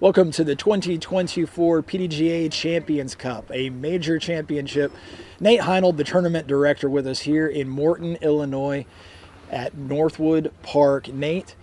Welcome to the 2024 PDGA Champions Cup, a major championship. Nate Heinold, the tournament director, with us here in Morton, Illinois at Northwood Park. Nate,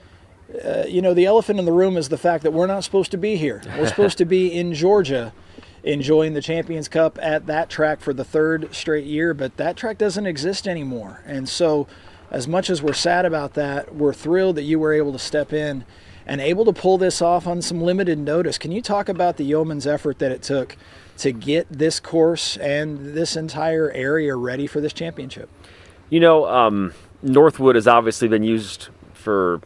the elephant in the room is the fact that we're not supposed to be here. We're supposed to be in Georgia enjoying the Champions Cup at that track for the third straight year, but that track doesn't exist anymore. And so as much as we're sad about that, we're thrilled that you were able to step in and able to pull this off on some limited notice. Can you talk about the yeoman's effort that it took to get this course and this entire area ready for this championship? Northwood has obviously been used for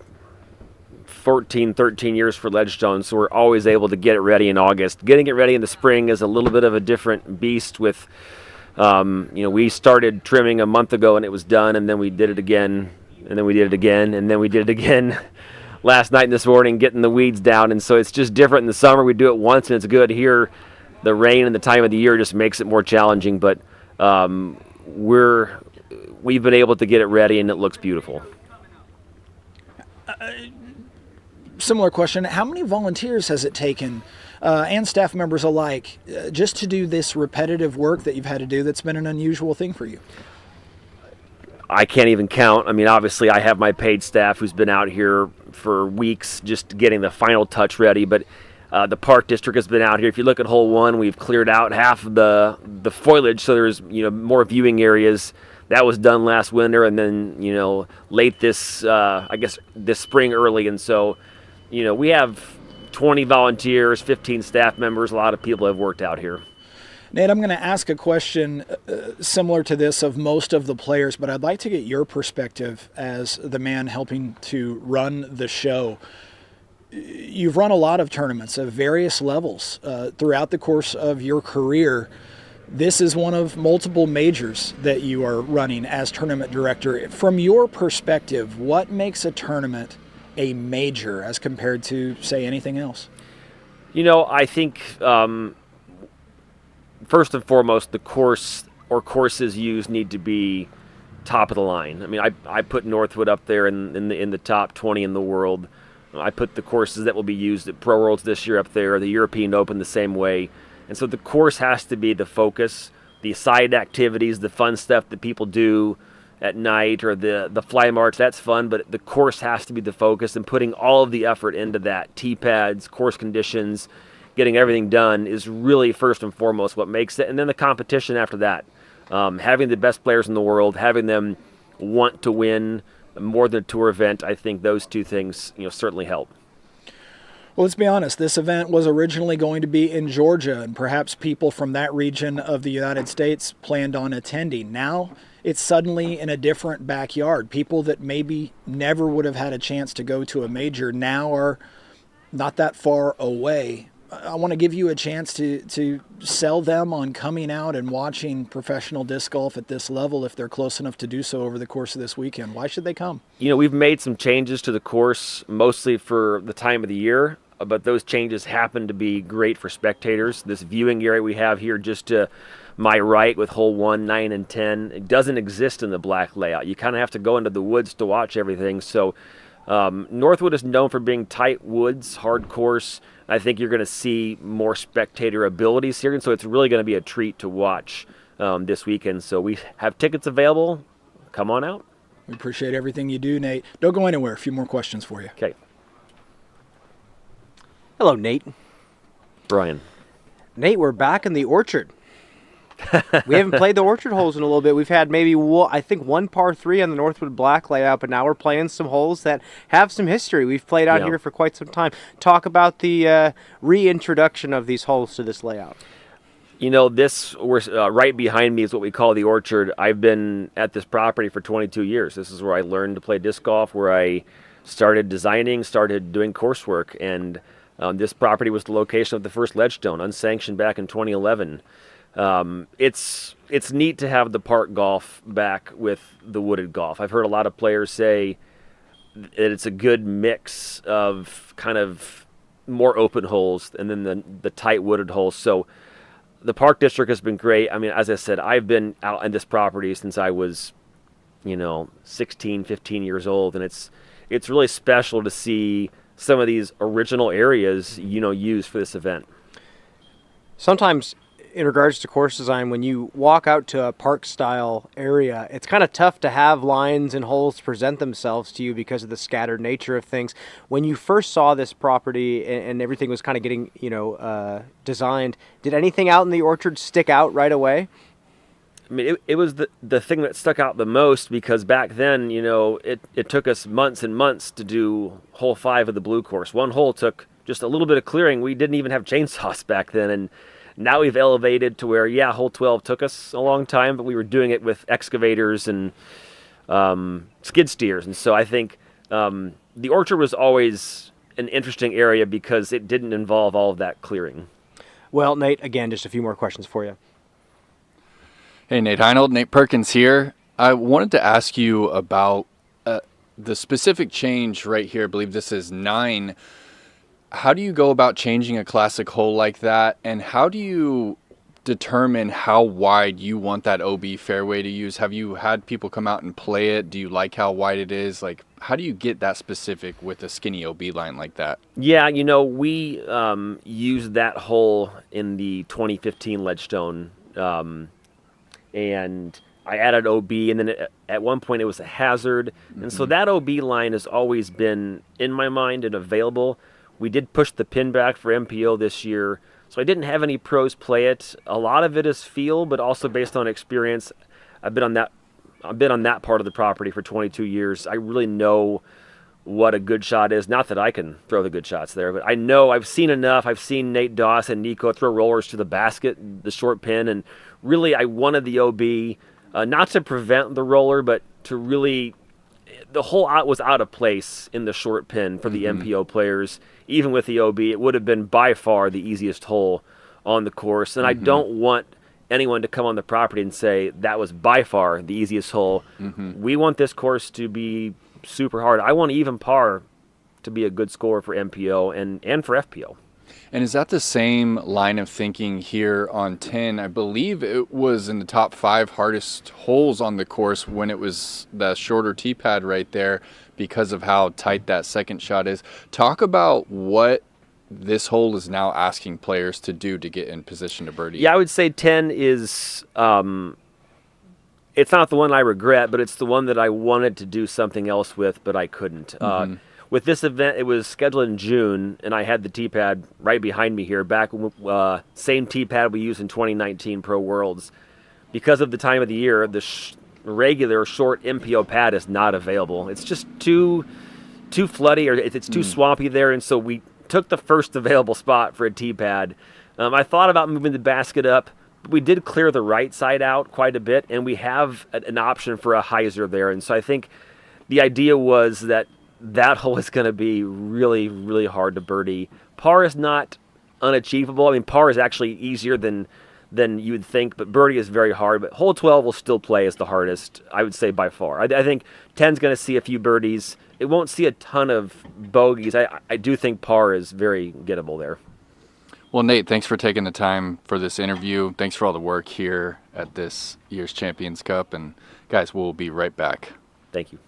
13 years for Ledgestone, so we're always able to get it ready in August. Getting it ready in the spring is a little bit of a different beast with, we started trimming a month ago and it was done, and then we did it again, and then we did it again, and then we did it again last night and this morning, getting the weeds down. And so it's just different in the summer. We do it once and it's good. Here, the rain and the time of the year just makes it more challenging, but we've been able to get it ready and it looks beautiful. Similar question. How many volunteers has it taken, and staff members alike, just to do this repetitive work that you've had to do that's been an unusual thing for you? I can't even count. I mean, obviously I have my paid staff who's been out here for weeks just getting the final touch ready, but the park district has been out here. If you look at hole one, we've cleared out half of the foliage, so there's more viewing areas. That was done last winter, and then late this spring early. And so we have 20 volunteers, 15 staff members. A lot of people have worked out here. Nate, I'm going to ask a question similar to this of most of the players, but I'd like to get your perspective as the man helping to run the show. You've run a lot of tournaments of various levels throughout the course of your career. This is one of multiple majors that you are running as tournament director. From your perspective, what makes a tournament a major as compared to, say, anything else? I think first and foremost, the course or courses used need to be top of the line. I mean, I put Northwood up there in the top 20 in the world. I put the courses that will be used at Pro Worlds this year up there, the European Open the same way. And so the course has to be the focus. The side activities, the fun stuff that people do at night, or the fly march, that's fun, but the course has to be the focus, and putting all of the effort into that. Tee pads, course conditions, getting everything done is really first and foremost what makes it. And then the competition after that. Having the best players in the world, having them want to win more than a tour event, I think those two things certainly help. Well, let's be honest. This event was originally going to be in Georgia, and perhaps people from that region of the United States planned on attending. Now it's suddenly in a different backyard. People that maybe never would have had a chance to go to a major now are not that far away. I want to give you a chance to sell them on coming out and watching professional disc golf at this level if they're close enough to do so over the course of this weekend. Why should they come? We've made some changes to the course, mostly for the time of the year, but those changes happen to be great for spectators. This viewing area we have here just to my right with hole 1, 9, and 10, it doesn't exist in the black layout. You kind of have to go into the woods to watch everything. So Northwood is known for being tight woods, hard course. I think you're going to see more spectator abilities here, and so it's really going to be a treat to watch this weekend. So we have tickets available. Come on out. We appreciate everything you do, Nate. Don't go anywhere. A few more questions for you. Okay. Hello, Nate. Brian. Nate, we're back in the orchard. We haven't played the orchard holes in a little bit. We've had maybe, I think, one par 3 on the Northwood Black layout, but now we're playing some holes that have some history. We've played out here for quite some time. Talk about the reintroduction of these holes to this layout. Right behind me is what we call the orchard. I've been at this property for 22 years. This is where I learned to play disc golf, where I started designing, started doing coursework, and this property was the location of the first Ledgestone, unsanctioned back in 2011. It's neat to have the park golf back with the wooded golf. I've heard a lot of players say that it's a good mix of kind of more open holes and then the tight wooded holes. So the park district has been great. I mean, as I said, I've been out on this property since I was, 16, 15 years old, and it's really special to see some of these original areas, used for this event. Sometimes in regards to course design, when you walk out to a park style area, it's kind of tough to have lines and holes present themselves to you because of the scattered nature of things. When you first saw this property and everything was kind of getting, designed, did anything out in the orchard stick out right away? I mean, it was the thing that stuck out the most because back then, it took us months and months to do hole 5 of the blue course. One hole took just a little bit of clearing. We didn't even have chainsaws back then, and now we've elevated to where, hole 12 took us a long time, but we were doing it with excavators and skid steers. And so I think the orchard was always an interesting area because it didn't involve all of that clearing. Well, Nate, again, just a few more questions for you. Hey, Nate Heinold, Nate Perkins here. I wanted to ask you about the specific change right here. I believe this is 9. How do you go about changing a classic hole like that, and how do you determine how wide you want that OB fairway to use? Have you had people come out and play it? Do you like how wide it is? Like, how do you get that specific with a skinny OB line like that? Yeah, we used that hole in the 2015 Ledgestone, and I added OB, and then at one point it was a hazard. And so that OB line has always been in my mind and available. We did push the pin back for MPO this year, so I didn't have any pros play it. A lot of it is feel, but also based on experience. I've been on that part of the property for 22 years. I really know what a good shot is. Not that I can throw the good shots there, but I know I've seen enough. I've seen Nate Doss and Nico throw rollers to the basket, the short pin, and really I wanted the OB, not to prevent the roller, but to really, the hole was out of place in the short pin for the MPO players. Even with the OB, it would have been by far the easiest hole on the course. And I don't want anyone to come on the property and say that was by far the easiest hole. We want this course to be super hard. I want even par to be a good score for MPO and for FPO. And is that the same line of thinking here on 10? I believe it was in the top 5 hardest holes on the course when it was the shorter tee pad right there because of how tight that second shot is. Talk about what this hole is now asking players to do to get in position to birdie. Yeah, I would say 10 is, it's not the one I regret, but it's the one that I wanted to do something else with, but I couldn't. With this event, it was scheduled in June, and I had the tee pad right behind me here, back same tee pad we used in 2019 Pro Worlds. Because of the time of the year, the regular short MPO pad is not available. It's just too floody, or it's too swampy there, and so we took the first available spot for a tee pad. I thought about moving the basket up, but we did clear the right side out quite a bit, and we have an option for a hyzer there. And so I think the idea was that hole is going to be really, really hard to birdie. Par is not unachievable. I mean, par is actually easier than you would think, but birdie is very hard. But hole 12 will still play as the hardest, I would say, by far. I think 10's going to see a few birdies. It won't see a ton of bogeys. I do think par is very gettable there. Well, Nate, thanks for taking the time for this interview. Thanks for all the work here at this year's Champions Cup. And guys, we'll be right back. Thank you.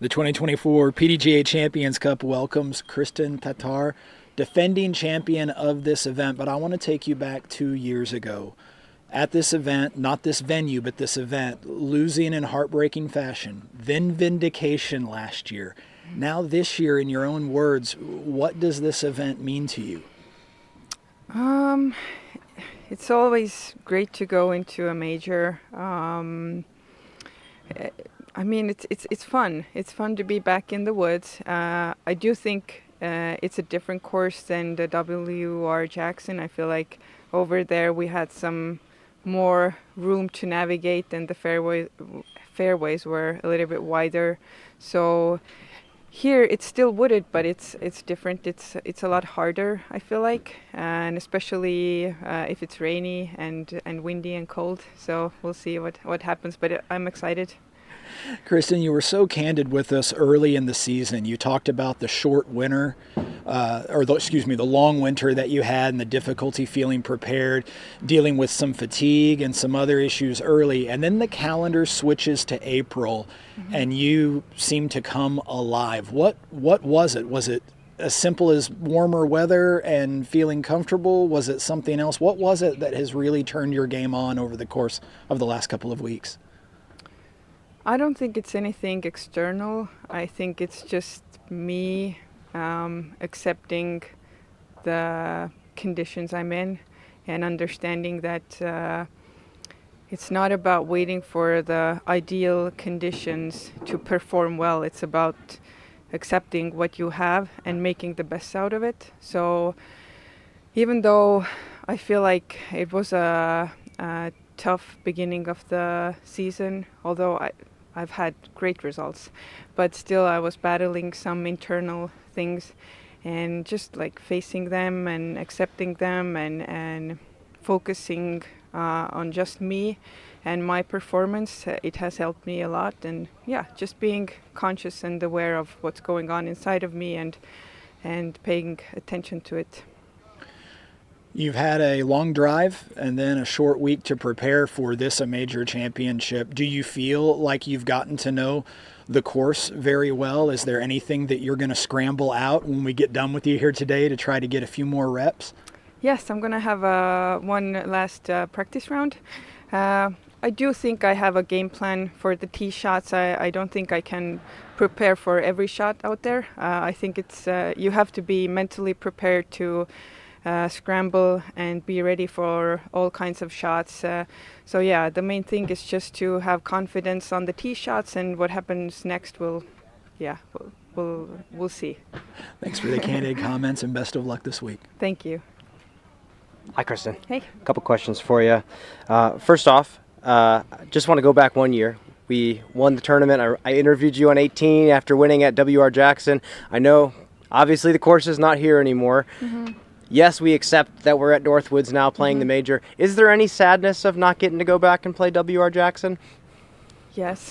The 2024 PDGA Champions Cup welcomes Kristen Tattar, defending champion of this event. But I want to take you back 2 years ago. At this event, not this venue, but this event, losing in heartbreaking fashion, then vindication last year. Now this year, in your own words, what does this event mean to you? It's always great to go into a major. I mean, it's fun. It's fun to be back in the woods. I do think it's a different course than the WR Jackson. I feel like over there we had some more room to navigate, and the fairways were a little bit wider. So here it's still wooded, but it's different. It's a lot harder, I feel like, and especially if it's rainy and windy and cold. So we'll see what happens, but I'm excited. Kristen, you were so candid with us early in the season. You talked about the short winter, the long winter that you had and the difficulty feeling prepared, dealing with some fatigue and some other issues early. And then the calendar switches to April, and you seem to come alive. What was it? Was it as simple as warmer weather and feeling comfortable? Was it something else? What was it that has really turned your game on over the course of the last couple of weeks? I don't think it's anything external. I think it's just me accepting the conditions I'm in and understanding that it's not about waiting for the ideal conditions to perform well. It's about accepting what you have and making the best out of it. So even though I feel like it was a tough beginning of the season, although I've had great results, but still I was battling some internal things, and just like facing them and accepting them and focusing on just me and my performance, it has helped me a lot. And yeah, just being conscious and aware of what's going on inside of me and paying attention to it. You've had a long drive and then a short week to prepare for this, a major championship. Do you feel like you've gotten to know the course very well? Is there anything that you're going to scramble out when we get done with you here today to try to get a few more reps? Yes, I'm going to have one last practice round. I do think I have a game plan for the tee shots. I don't think I can prepare for every shot out there. I think it's you have to be mentally prepared to scramble and be ready for all kinds of shots. So yeah, the main thing is just to have confidence on the tee shots, and what happens next we'll see. Thanks for the candid comments, and best of luck this week. Thank you. Hi, Kristen. Hey. A couple questions for you. First off, just want to go back 1 year. We won the tournament. I interviewed you on 18 after winning at WR Jackson. I know, obviously, the course is not here anymore. Mm-hmm. Yes, we accept that we're at Northwoods now playing the major. Is there any sadness of not getting to go back and play WR Jackson? Yes.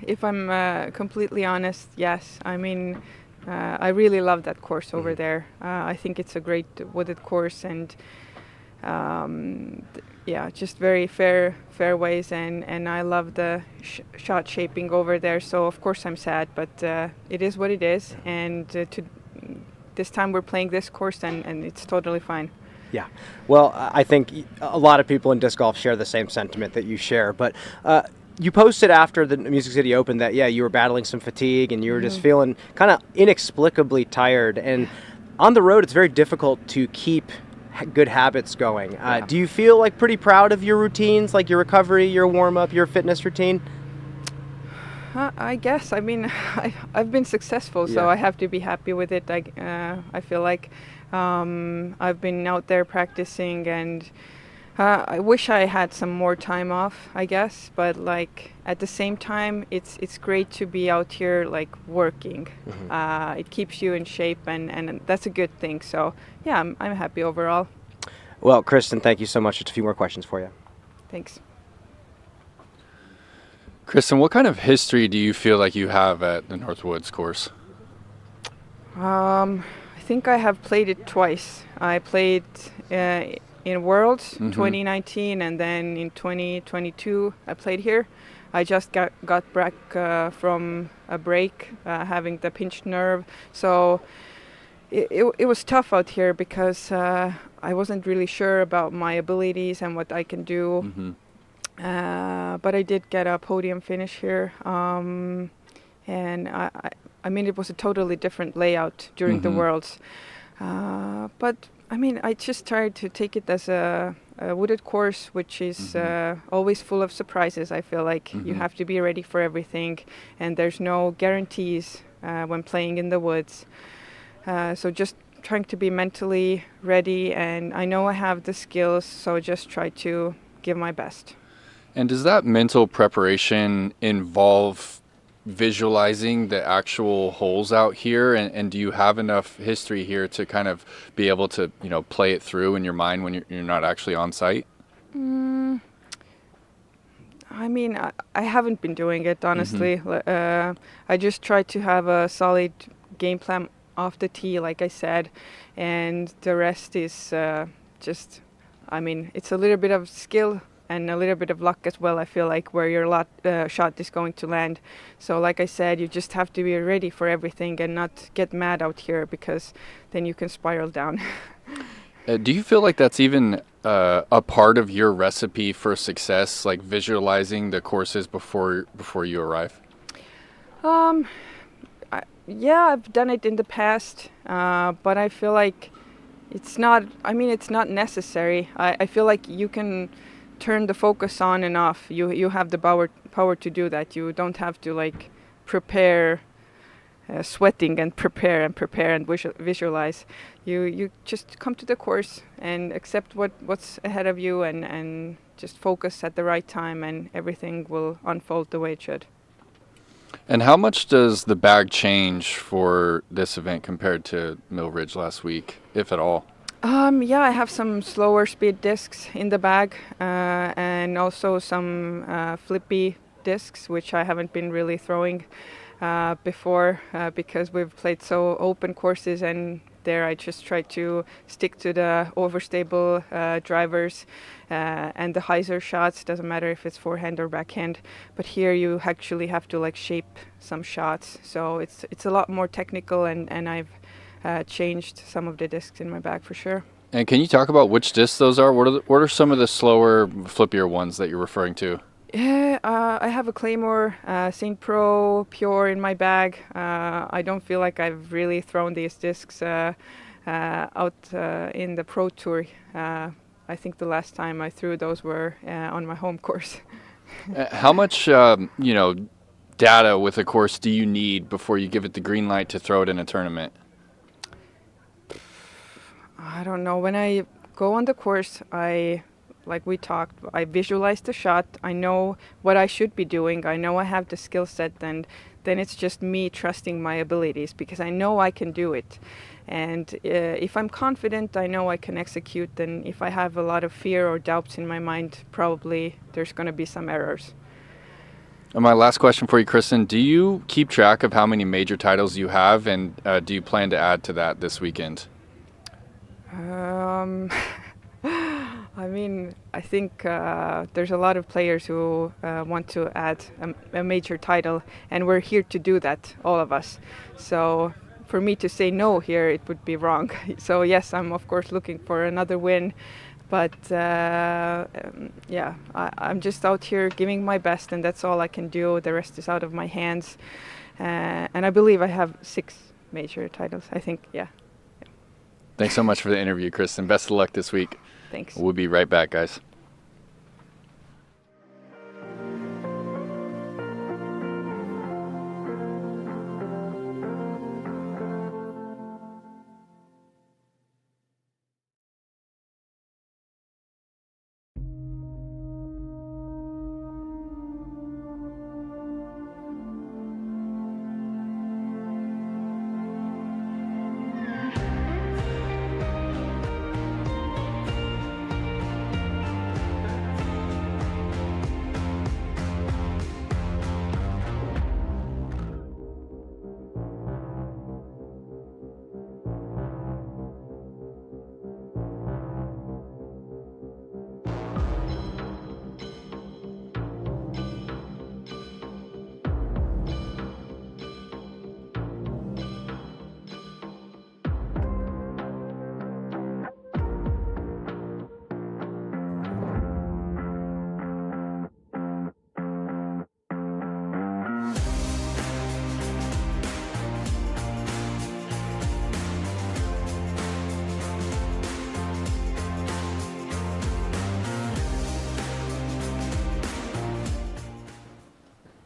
If I'm completely honest, yes. I mean, I really love that course over there. I think it's a great wooded course, and just very fairways, and I love the shot shaping over there. So of course I'm sad, but it is what it is, and this time we're playing this course, and it's totally fine. Yeah. Well, I think a lot of people in disc golf share the same sentiment that you share. But you posted after the Music City Open that, you were battling some fatigue and you were just feeling kind of inexplicably tired. And on the road, it's very difficult to keep good habits going. Do you feel like pretty proud of your routines, like your recovery, your warm-up, your fitness routine? I guess. I mean, I've been successful, so I have to be happy with it. I feel like I've been out there practicing, and I wish I had some more time off, I guess. But like at the same time, it's great to be out here like working. Mm-hmm. It keeps you in shape, and that's a good thing. So yeah, I'm happy overall. Well, Kristen, thank you so much. Just a few more questions for you. Thanks. Kristen, what kind of history do you feel like you have at the Northwoods course? I think I have played it twice. I played in Worlds 2019, and then in 2022 I played here. I just got back from a break, having the pinched nerve. So it was tough out here because I wasn't really sure about my abilities and what I can do. Mm-hmm. But I did get a podium finish here. And I mean, it was a totally different layout during the Worlds. But I mean, I just tried to take it as a wooded course, which is always full of surprises. I feel like you have to be ready for everything, and there's no guarantees when playing in the woods. So just trying to be mentally ready, and I know I have the skills, so just try to give my best. And does that mental preparation involve visualizing the actual holes out here, and do you have enough history here to kind of be able to, you know, play it through in your mind when you're not actually on site? I mean, I haven't been doing it, honestly. I just try to have a solid game plan off the tee, like I said, and the rest is just, I mean, it's a little bit of skill and a little bit of luck as well, I feel like, where your shot is going to land. So like I said, you just have to be ready for everything and not get mad out here, because then you can spiral down. Do you feel like that's even a part of your recipe for success, like visualizing the courses before you arrive? Yeah, I've done it in the past, but I feel like it's not necessary. I feel like you can turn the focus on and off. You have the power to do that. You don't have to like prepare, sweating and prepare and visualize. You just come to the course and accept what's ahead of you, and just focus at the right time, and everything will unfold the way it should. And how much does the bag change for this event compared to Mill Ridge last week, if at all? Yeah, I have some slower speed discs in the bag, and also some flippy discs, which I haven't been really throwing before, because we've played so open courses, and there I just try to stick to the overstable drivers and the hyzer shots. Doesn't matter if it's forehand or backhand, but here you actually have to like shape some shots, so it's a lot more technical, and I've changed some of the discs in my bag for sure. And can you talk about which discs those are? What are some of the slower, flippier ones that you're referring to? Yeah, I have a Claymore St. Pro Pure in my bag. I don't feel like I've really thrown these discs out in the Pro Tour. I think the last time I threw those were on my home course. How much, data with a course do you need before you give it the green light to throw it in a tournament? I don't know. When I go on the course, like we talked, I visualize the shot. I know what I should be doing. I know I have the skill set, and then it's just me trusting my abilities, because I know I can do it. And if I'm confident, I know I can execute. And if I have a lot of fear or doubts in my mind, probably there's going to be some errors. And my last question for you, Kristen, do you keep track of how many major titles you have, and do you plan to add to that this weekend? I mean, I think there's a lot of players who want to add a major title, and we're here to do that, all of us. So for me to say no here, it would be wrong. So yes, I'm of course looking for another win, but I'm just out here giving my best, and that's all I can do. The rest is out of my hands, and I believe I have 6 major titles, I think, yeah. Thanks so much for the interview, Kristen. Best of luck this week. Thanks. We'll be right back, guys.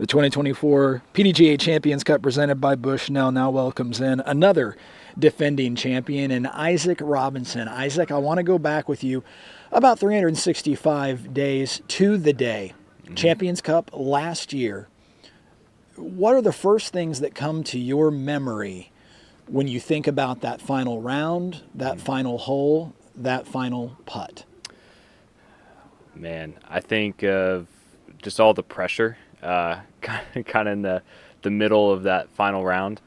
The 2024 PDGA Champions Cup presented by Bushnell now welcomes in another defending champion in Isaac Robinson. Isaac, I want to go back with you about 365 days to the day. Champions Cup last year. What are the first things that come to your memory when you think about that final round, that final hole, that final putt? Man, I think of just all the pressure, kind of in the middle of that final round.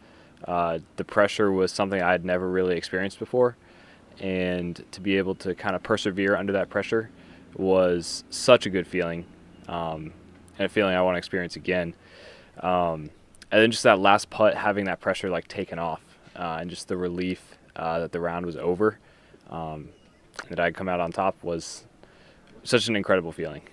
The pressure was something I had never really experienced before, and to be able to kind of persevere under that pressure was such a good feeling, and a feeling I want to experience again. And then just that last putt, having that pressure like taken off, and just the relief that the round was over, that I'd come out on top was such an incredible feeling.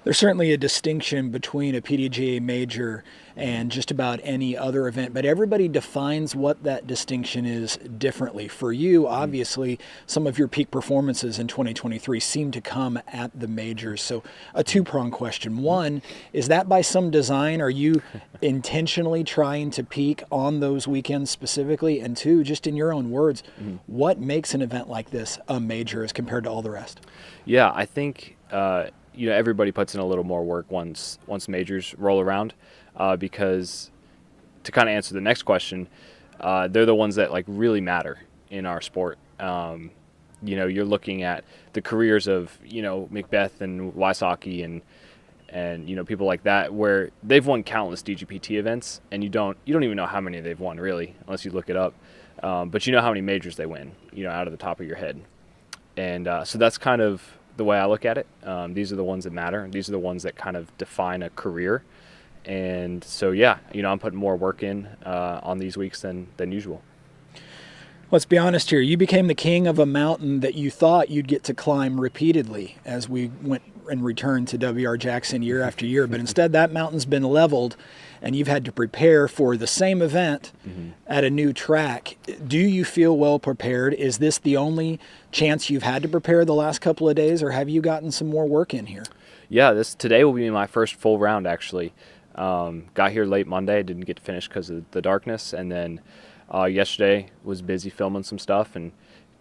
There's certainly a distinction between a PDGA major and just about any other event, but everybody defines what that distinction is differently. For you, obviously, some of your peak performances in 2023 seem to come at the majors. So a two-pronged question. One, is that by some design? Are you intentionally trying to peak on those weekends specifically? And two, just in your own words, what makes an event like this a major as compared to all the rest? Yeah, I think everybody puts in a little more work once majors roll around, because to kind of answer the next question, they're the ones that like really matter in our sport. You're looking at the careers of McBeth and Wysocki and people like that, where they've won countless DGPT events, and you don't even know how many they've won really unless you look it up. But you know how many majors they win, out of the top of your head. And so that's kind of the way I look at it. These are the ones that matter. These are the ones that kind of define a career. And so, yeah, I'm putting more work in on these weeks than usual. Let's be honest here. You became the king of a mountain that you thought you'd get to climb repeatedly as we went and returned to W.R. Jackson year after year. But instead, that mountain's been leveled, and you've had to prepare for the same event at a new track. Do you feel well prepared? Is this the only chance you've had to prepare the last couple of days, or have you gotten some more work in here? Yeah, today will be my first full round, actually. Got here late Monday, didn't get to finish because of the darkness, and then yesterday was busy filming some stuff and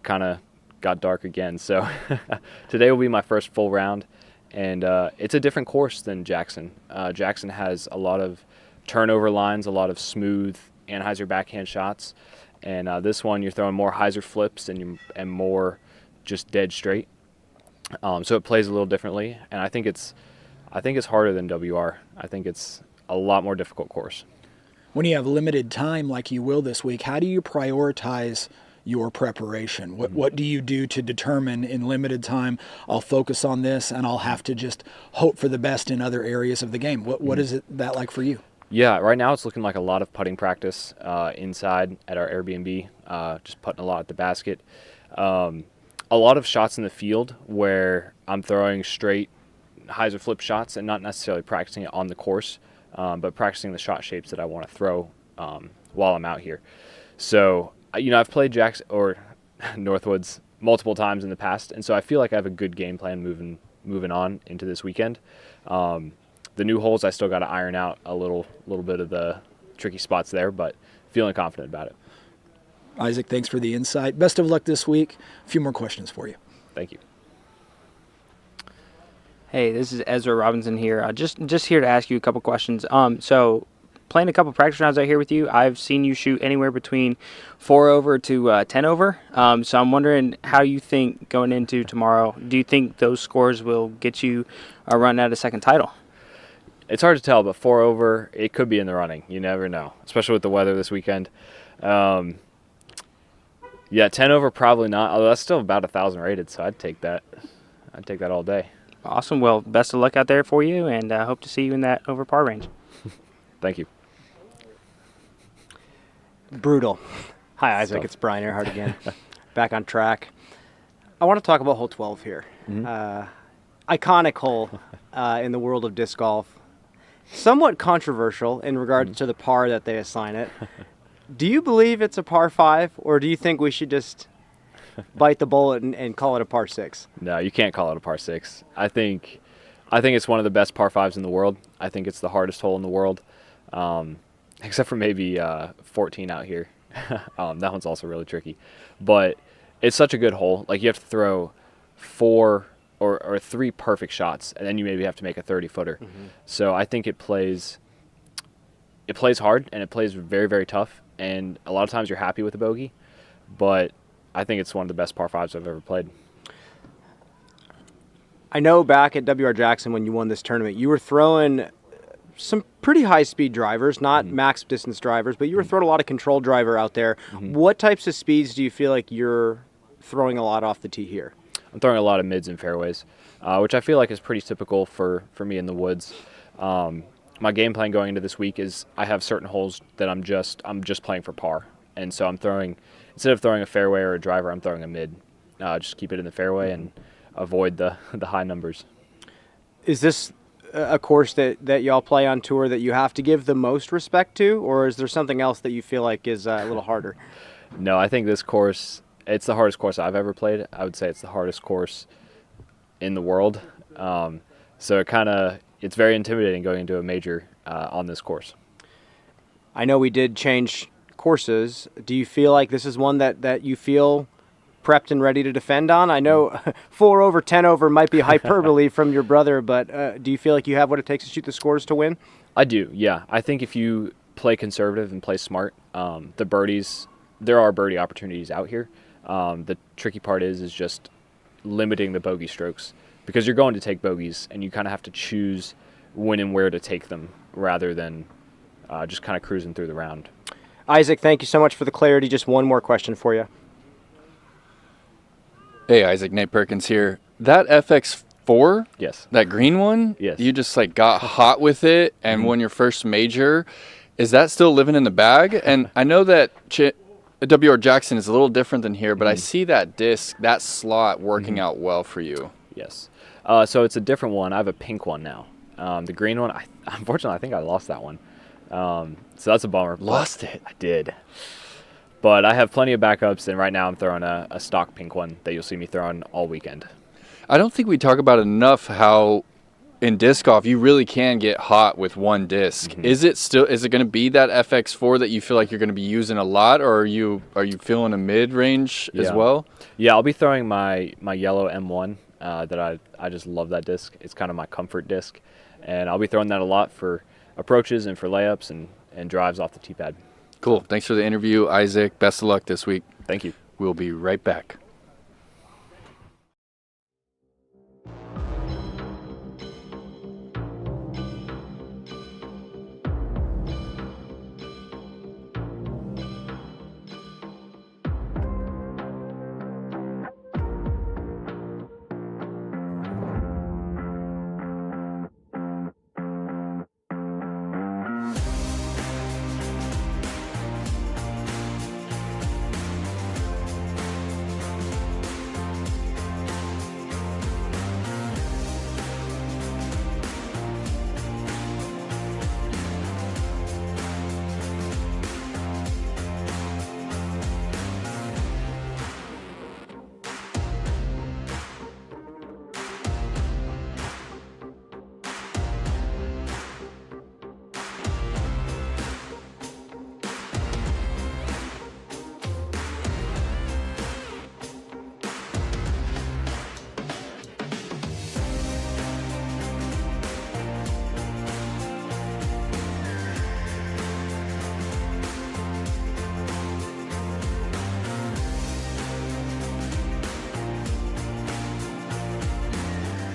kind of got dark again. So today will be my first full round, and it's a different course than Jackson. Jackson has a lot of turnover lines, a lot of smooth anhyzer backhand shots, and this one you're throwing more hyzer flips and more just dead straight. So it plays a little differently, and I think it's harder than WR. I think it's a lot more difficult course. When you have limited time like you will this week, how do you prioritize your preparation? What do you do to determine in limited time, I'll focus on this and I'll have to just hope for the best in other areas of the game? What is that like for you? Yeah, right now it's looking like a lot of putting practice inside at our Airbnb, just putting a lot at the basket. A lot of shots in the field where I'm throwing straight hyzer flip shots and not necessarily practicing it on the course, but practicing the shot shapes that I want to throw while I'm out here. So, I've played Jackson or Northwoods multiple times in the past, and so I feel like I have a good game plan moving on into this weekend. The new holes, I still got to iron out a little bit of the tricky spots there, but feeling confident about it. Isaac, thanks for the insight. Best of luck this week. A few more questions for you. Thank you. Hey, this is Ezra Robinson here. Just here to ask you a couple questions. So playing a couple practice rounds out here with you, I've seen you shoot anywhere between 4 over to 10 over. So I'm wondering how you think going into tomorrow, do you think those scores will get you a run at a second title? It's hard to tell, but 4 over, it could be in the running. You never know, especially with the weather this weekend. Yeah, 10 over probably not, although that's still about 1,000 rated, so I'd take that. I'd take that all day. Awesome. Well, best of luck out there for you, and hope to see you in that over par range. Thank you. Brutal. Hi, Isaac. It's Brian Earhart again. Back on track. I want to talk about hole 12 here. Iconic hole in the world of disc golf. Somewhat controversial in regards to the par that they assign it. Do you believe it's a par 5, or do you think we should just bite the bullet and call it a par 6? No, you can't call it a par 6. I think I think it's one of the best par 5s in the world. I think it's the hardest hole in the world, except for maybe 14 out here. That one's also really tricky. But it's such a good hole. Like, you have to throw 4 or 3 perfect shots, and then you maybe have to make a 30-footer. So I think it plays hard, and it plays very, very tough. And a lot of times you're happy with a bogey, but I think it's one of the best par 5s I've ever played. I know back at WR Jackson when you won this tournament, you were throwing some pretty high-speed drivers, not max distance drivers, but you were throwing a lot of control driver out there. What types of speeds do you feel like you're throwing a lot off the tee here? I'm throwing a lot of mids and fairways, which I feel like is pretty typical for me in the woods. My game plan going into this week is I have certain holes that I'm just playing for par, and so I'm throwing, instead of throwing a fairway or a driver, I'm throwing a mid. Just keep it in the fairway and avoid the high numbers. Is this a course that y'all play on tour that you have to give the most respect to, or is there something else that you feel like is a little harder? No, I think this course, it's the hardest course I've ever played. I would say it's the hardest course in the world. So it's very intimidating going into a major on this course. I know we did change courses. Do you feel like this is one that you feel prepped and ready to defend on? I know 4 over, 10 over might be hyperbole from your brother, but do you feel like you have what it takes to shoot the scores to win? I do, yeah. I think if you play conservative and play smart, the birdies, there are birdie opportunities out here. The tricky part is just limiting the bogey strokes, because you're going to take bogeys and you kind of have to choose when and where to take them rather than just kind of cruising through the round. Isaac, thank you so much for the clarity. Just one more question for you. Hey, Isaac, Nate Perkins here. That FX4, Yes. that green one, Yes. you just like got hot with it and won your first major. Is that still living in the bag? And I know that WR Jackson is a little different than here, but I see that disc, that slot working out well for you. Yes. So it's a different one. I have a pink one now. The green one, unfortunately, I think I lost that one. So that's a bummer. Lost it? I did. But I have plenty of backups, and right now I'm throwing a stock pink one that you'll see me throwing all weekend. I don't think we talk about enough how in disc golf you really can get hot with one disc. Is it going to be that FX4 that you feel like you're going to be using a lot, or are you feeling a mid range as well? Yeah, I'll be throwing my yellow M1 that I just love that disc. It's kind of my comfort disc, and I'll be throwing that a lot for approaches and for layups and drives off the tee pad. Cool. Thanks for the interview, Isaac. Best of luck this week. Thank you. We'll be right back.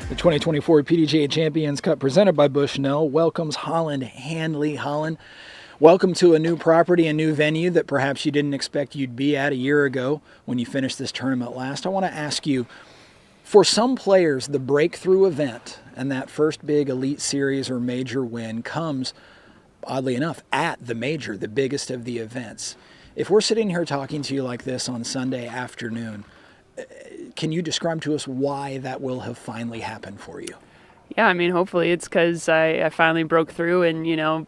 The 2024 PDGA Champions Cup presented by Bushnell welcomes Holyn Handley. Holyn, welcome to a new property, a new venue that perhaps you didn't expect you'd be at a year ago when you finished this tournament last. I want to ask you, for some players, the breakthrough event and that first big Elite Series or major win comes, oddly enough, at the major, the biggest of the events. If we're sitting here talking to you like this on Sunday afternoon, can you describe to us why that will have finally happened for you? Yeah, I mean, hopefully it's because I finally broke through and,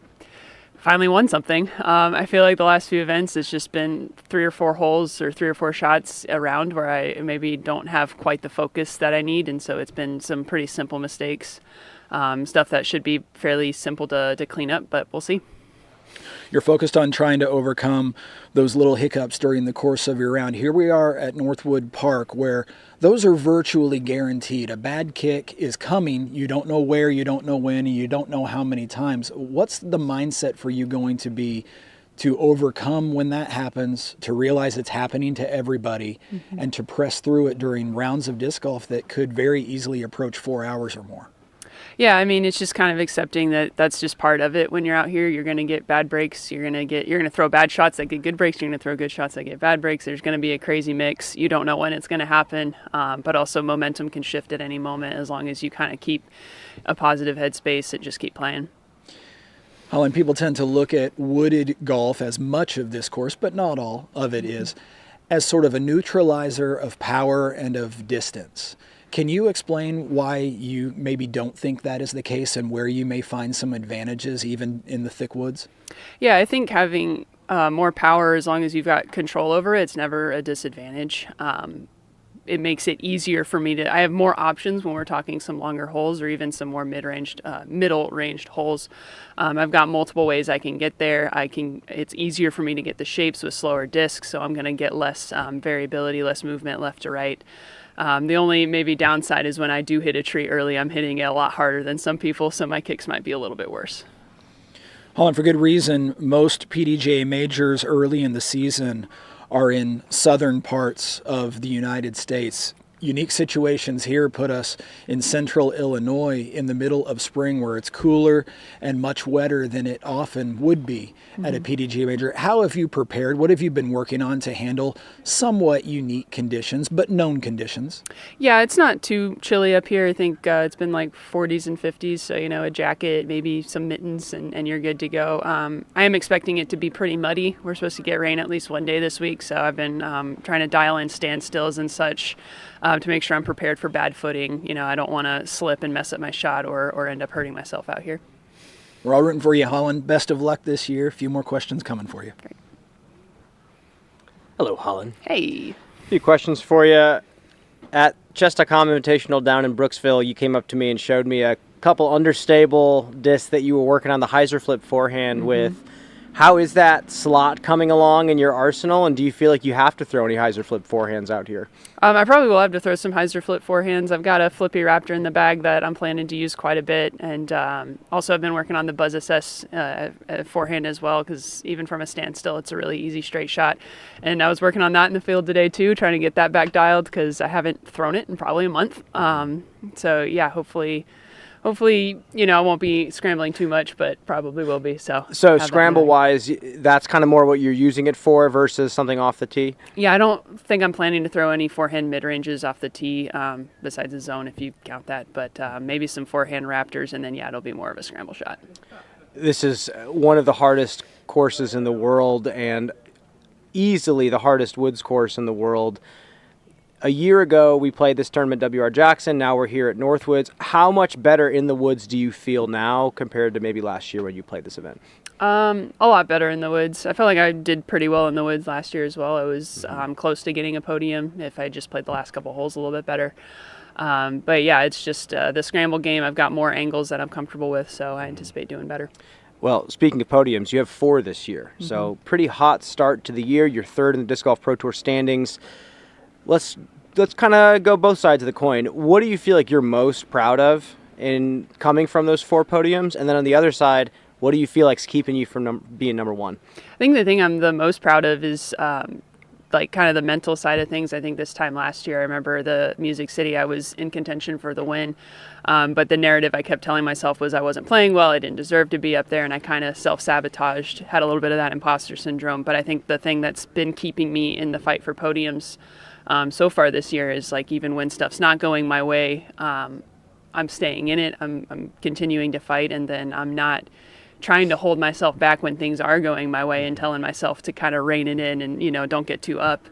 finally won something. I feel like the last few events, it's just been 3 or 4 holes or 3 or 4 shots around where I maybe don't have quite the focus that I need. And so it's been some pretty simple mistakes. stuff that should be fairly simple to clean up, but we'll see. You're focused on trying to overcome those little hiccups during the course of your round. Here we are at Northwood Park, where those are virtually guaranteed. A bad kick is coming. You don't know where, you don't know when, and you don't know how many times. What's the mindset for you going to be to overcome when that happens, to realize it's happening to everybody, and to press through it during rounds of disc golf that could very easily approach 4 hours or more? Yeah, I mean, it's just kind of accepting that that's just part of it. When you're out here, you're going to get bad breaks. You're going to throw bad shots that get good breaks. You're going to throw good shots that get bad breaks. There's going to be a crazy mix. You don't know when it's going to happen, but also momentum can shift at any moment as long as you kind of keep a positive headspace and just keep playing. Holyn, people tend to look at wooded golf, as much of this course, but not all of it is, as sort of a neutralizer of power and of distance. Can you explain why you maybe don't think that is the case and where you may find some advantages even in the thick woods? Yeah, I think having more power, as long as you've got control over it, it's never a disadvantage. It makes it easier for me I have more options when we're talking some longer holes or even some more middle-ranged holes. I've got multiple ways I can get there. It's easier for me to get the shapes with slower discs, so I'm going to get less variability, less movement left to right. The only maybe downside is when I do hit a tree early, I'm hitting it a lot harder than some people, so my kicks might be a little bit worse. Holyn, for good reason, most PDGA majors early in the season are in southern parts of the United States. Unique situations here put us in central Illinois in the middle of spring, where it's cooler and much wetter than it often would be at a PDGA major. How have you prepared? What have you been working on to handle somewhat unique conditions, but known conditions? Yeah, it's not too chilly up here. I think it's been like 40s and 50s, so a jacket, maybe some mittens, and you're good to go. I am expecting it to be pretty muddy. We're supposed to get rain at least one day this week, so I've been trying to dial in standstills and such to make sure I'm prepared for bad footing. I don't want to slip and mess up my shot or end up hurting myself out here. We're all rooting for you, Holyn. Best of luck this year. A few more questions coming for you. Great. Hello, Holyn. Hey. A few questions for you. At Chess.com Invitational down in Brooksville, you came up to me and showed me a couple understable discs that you were working on the hyzer flip forehand with. How is that slot coming along in your arsenal, and do you feel like you have to throw any hyzer flip forehands out here? I probably will have to throw some hyzer flip forehands. I've got a Flippy Raptor in the bag that I'm planning to use quite a bit, and also I've been working on the Buzz SS forehand as well, because even from a standstill, it's a really easy straight shot. And I was working on that in the field today too, trying to get that back dialed, because I haven't thrown it in probably a month. So yeah, hopefully, I won't be scrambling too much, but probably will be. So scramble-wise, that's kind of more what you're using it for versus something off the tee? Yeah, I don't think I'm planning to throw any forehand mid-ranges off the tee, besides the zone, if you count that. But maybe some forehand Raptors, and then, yeah, it'll be more of a scramble shot. This is one of the hardest courses in the world, and easily the hardest woods course in the world. A year ago, we played this tournament at W.R. Jackson. Now we're here at Northwoods. How much better in the woods do you feel now compared to maybe last year when you played this event? A lot better in the woods. I felt like I did pretty well in the woods last year as well. I was close to getting a podium if I just played the last couple holes a little bit better. But yeah, it's just the scramble game. I've got more angles that I'm comfortable with, so I anticipate doing better. Well, speaking of podiums, you have 4 this year. So pretty hot start to the year. You're 3rd in the Disc Golf Pro Tour standings. Let's kind of go both sides of the coin. What do you feel like you're most proud of in coming from those 4 podiums? And then on the other side, what do you feel like's keeping you from being number 1? I think the thing I'm the most proud of is like kind of the mental side of things. I think this time last year, I remember the Music City, I was in contention for the win. But the narrative I kept telling myself was I wasn't playing well, I didn't deserve to be up there, and I kind of self-sabotaged, had a little bit of that imposter syndrome. But I think the thing that's been keeping me in the fight for podiums so far this year is, like, even when stuff's not going my way, I'm staying in it. I'm continuing to fight, and then I'm not trying to hold myself back when things are going my way and telling myself to kind of rein it in and, don't get too up.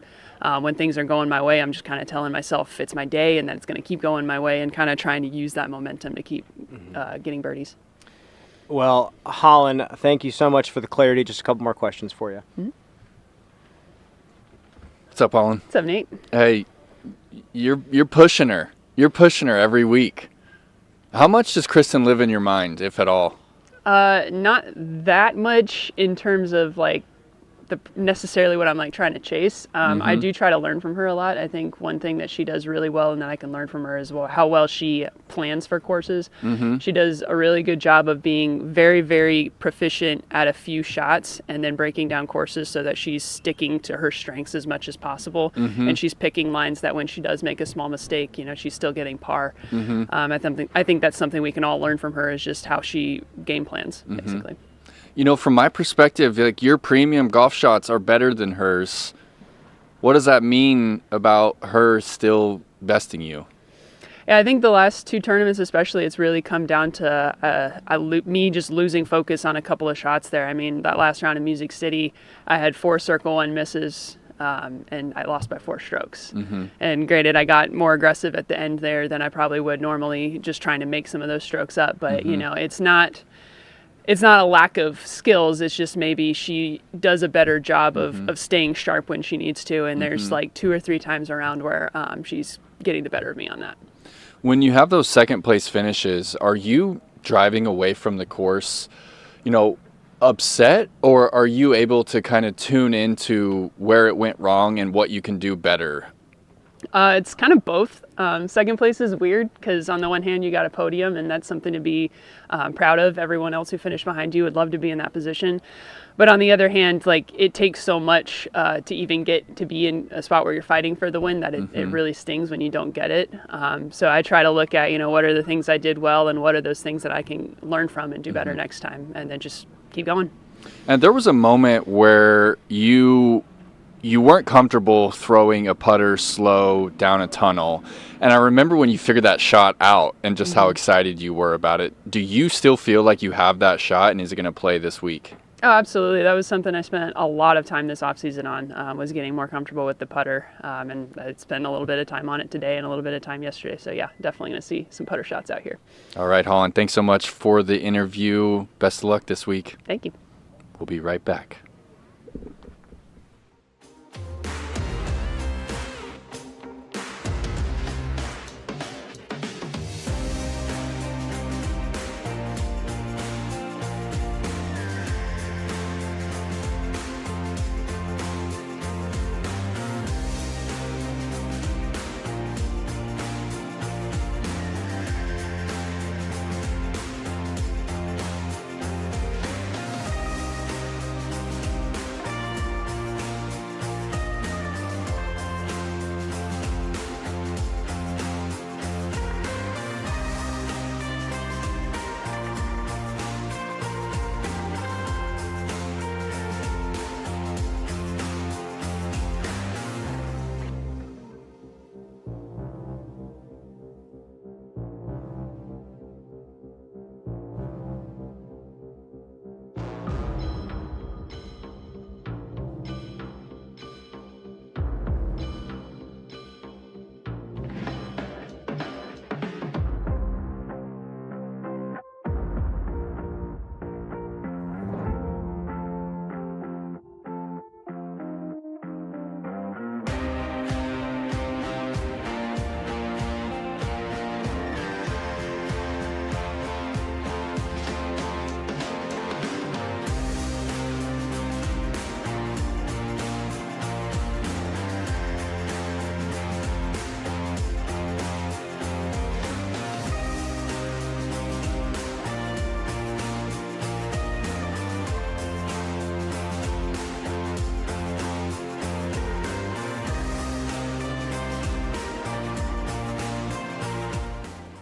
When things are going my way, I'm just kind of telling myself it's my day and that it's going to keep going my way, and kind of trying to use that momentum to keep getting birdies. Well, Holyn, thank you so much for the clarity. Just a couple more questions for you. What's up, Holyn? What's up, Nate? Hey, you're pushing her. You're pushing her every week. How much does Kristen live in your mind, if at all? Not that much in terms of like necessarily what I'm like trying to chase. I do try to learn from her a lot. I think one thing that she does really well and that I can learn from her is how well she plans for courses. She does a really good job of being very, very proficient at a few shots and then breaking down courses so that she's sticking to her strengths as much as possible. And she's picking lines that when she does make a small mistake, she's still getting par. I think that's something we can all learn from her, is just how she game plans, basically. From my perspective, like, your premium golf shots are better than hers. What does that mean about her still besting you? Yeah, I think the last 2 tournaments especially, it's really come down to me just losing focus on a couple of shots there. I mean, that last round in Music City, I had 4 circle 1 misses, and I lost by 4 strokes. And granted, I got more aggressive at the end there than I probably would normally, just trying to make some of those strokes up. But, it's not a lack of skills. It's just maybe she does a better job of staying sharp when she needs to. And there's like 2 or 3 times around where she's getting the better of me on that. When you have those second place finishes, are you driving away from the course, upset, or are you able to kind of tune into where it went wrong and what you can do better? It's kind of both. Second place is weird because on the one hand you got a podium and that's something to be proud of. Everyone else who finished behind you would love to be in that position. But on the other hand, like, it takes so much to even get to be in a spot where you're fighting for the win that it really stings when you don't get it. So I try to look at, what are the things I did well and what are those things that I can learn from and do better next time, and then just keep going. And there was a moment where you weren't comfortable throwing a putter slow down a tunnel. And I remember when you figured that shot out and just how excited you were about it. Do you still feel like you have that shot, and is it going to play this week? Oh, absolutely. That was something I spent a lot of time this offseason on, was getting more comfortable with the putter. And I spent a little bit of time on it today and a little bit of time yesterday. So, yeah, definitely going to see some putter shots out here. All right, Holyn, thanks so much for the interview. Best of luck this week. Thank you. We'll be right back.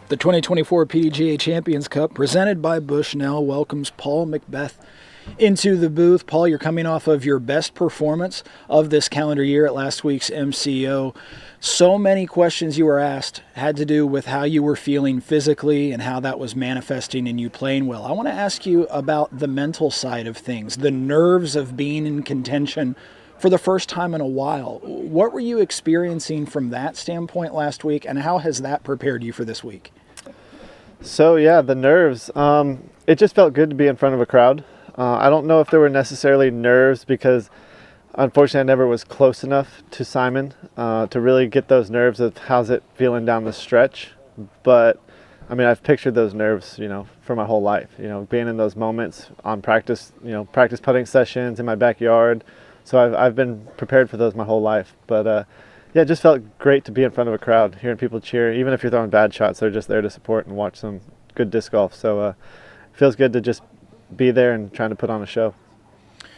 The 2024 PDGA Champions Cup, presented by Bushnell, welcomes Paul McBeth into the booth. Paul, you're coming off of your best performance of this calendar year at last week's MCO. So many questions you were asked had to do with how you were feeling physically and how that was manifesting in you playing well. I want to ask you about the mental side of things, the nerves of being in contention for the first time in a while. What were you experiencing from that standpoint last week, and how has that prepared you for this week? So yeah, the nerves. It just felt good to be in front of a crowd. I don't know if there were necessarily nerves because unfortunately I never was close enough to Simon to really get those nerves of how's it feeling down the stretch. But I mean, I've pictured those nerves, for my whole life, being in those moments on practice putting sessions in my backyard. So I've been prepared for those my whole life. But yeah, it just felt great to be in front of a crowd, hearing people cheer. Even if you're throwing bad shots, they're just there to support and watch some good disc golf. So it feels good to just be there and trying to put on a show.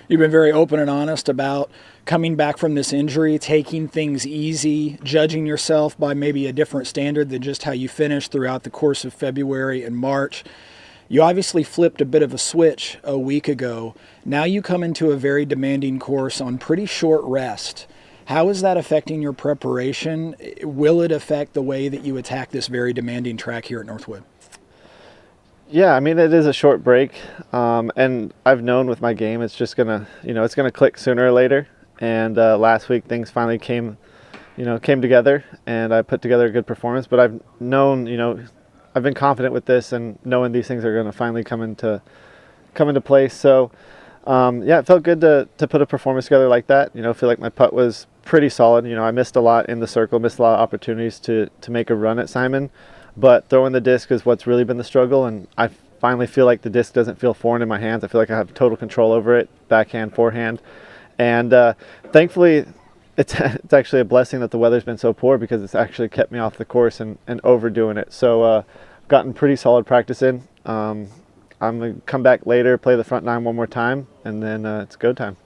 You've been very open and honest about coming back from this injury, taking things easy, judging yourself by maybe a different standard than just how you finished throughout the course of February and March. You obviously flipped a bit of a switch a week ago. Now you come into a very demanding course on pretty short rest. How is that affecting your preparation? Will it affect the way that you attack this very demanding track here at Northwood? Yeah, I mean, it is a short break, and I've known with my game it's just gonna, it's gonna click sooner or later. And last week things finally came together, and I put together a good performance. But I've known, I've been confident with this, and knowing these things are gonna finally come into place. So yeah, it felt good to put a performance together like that. Feel like my putt was pretty solid. I missed a lot in the circle, missed a lot of opportunities to make a run at Simon. But throwing the disc is what's really been the struggle, and I finally feel like the disc doesn't feel foreign in my hands. I feel like I have total control over it, backhand, forehand. And thankfully, it's actually a blessing that the weather's been so poor, because it's actually kept me off the course and overdoing it. So gotten pretty solid practice in. I'm going to come back later, play the front nine one more time, and then it's go time.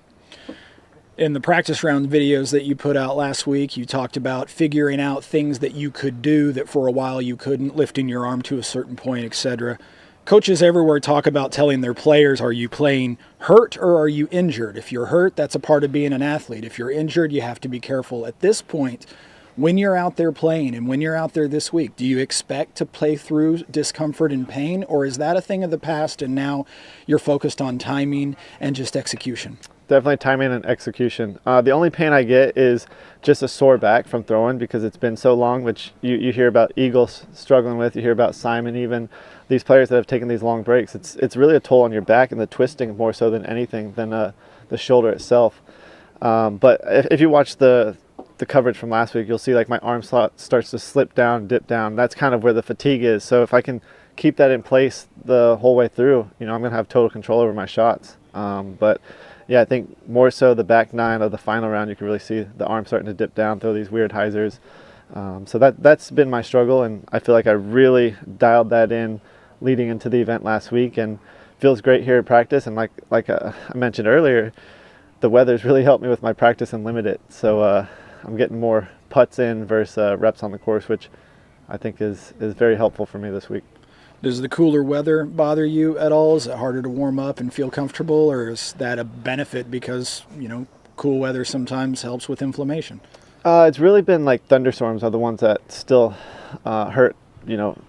In the practice round videos that you put out last week, you talked about figuring out things that you could do that for a while you couldn't, lifting your arm to a certain point, etc. Coaches everywhere talk about telling their players, are you playing hurt or are you injured? If you're hurt, that's a part of being an athlete. If you're injured, you have to be careful. At this point, when you're out there playing and when you're out there this week, do you expect to play through discomfort and pain, or is that a thing of the past and now you're focused on timing and just execution? Definitely timing and execution. The only pain I get is just a sore back from throwing, because it's been so long, which you hear about Eagles struggling with, you hear about Simon even, these players that have taken these long breaks. It's really a toll on your back and the twisting more so than anything than the shoulder itself. But if you watch the coverage from last week, you'll see like my arm slot starts to slip down, dip down. That's kind of where the fatigue is. So if I can keep that in place the whole way through, I'm going to have total control over my shots. But yeah, I think more so the back nine of the final round, you can really see the arm starting to dip down, throw these weird hyzers. So that's been my struggle, and I feel like I really dialed that in leading into the event last week, and feels great here at practice. And like I mentioned earlier, the weather's really helped me with my practice and limit it. So I'm getting more putts in versus reps on the course, which I think is very helpful for me this week. Does the cooler weather bother you at all? Is it harder to warm up and feel comfortable, or is that a benefit because, cool weather sometimes helps with inflammation? It's really been like thunderstorms are the ones that still hurt,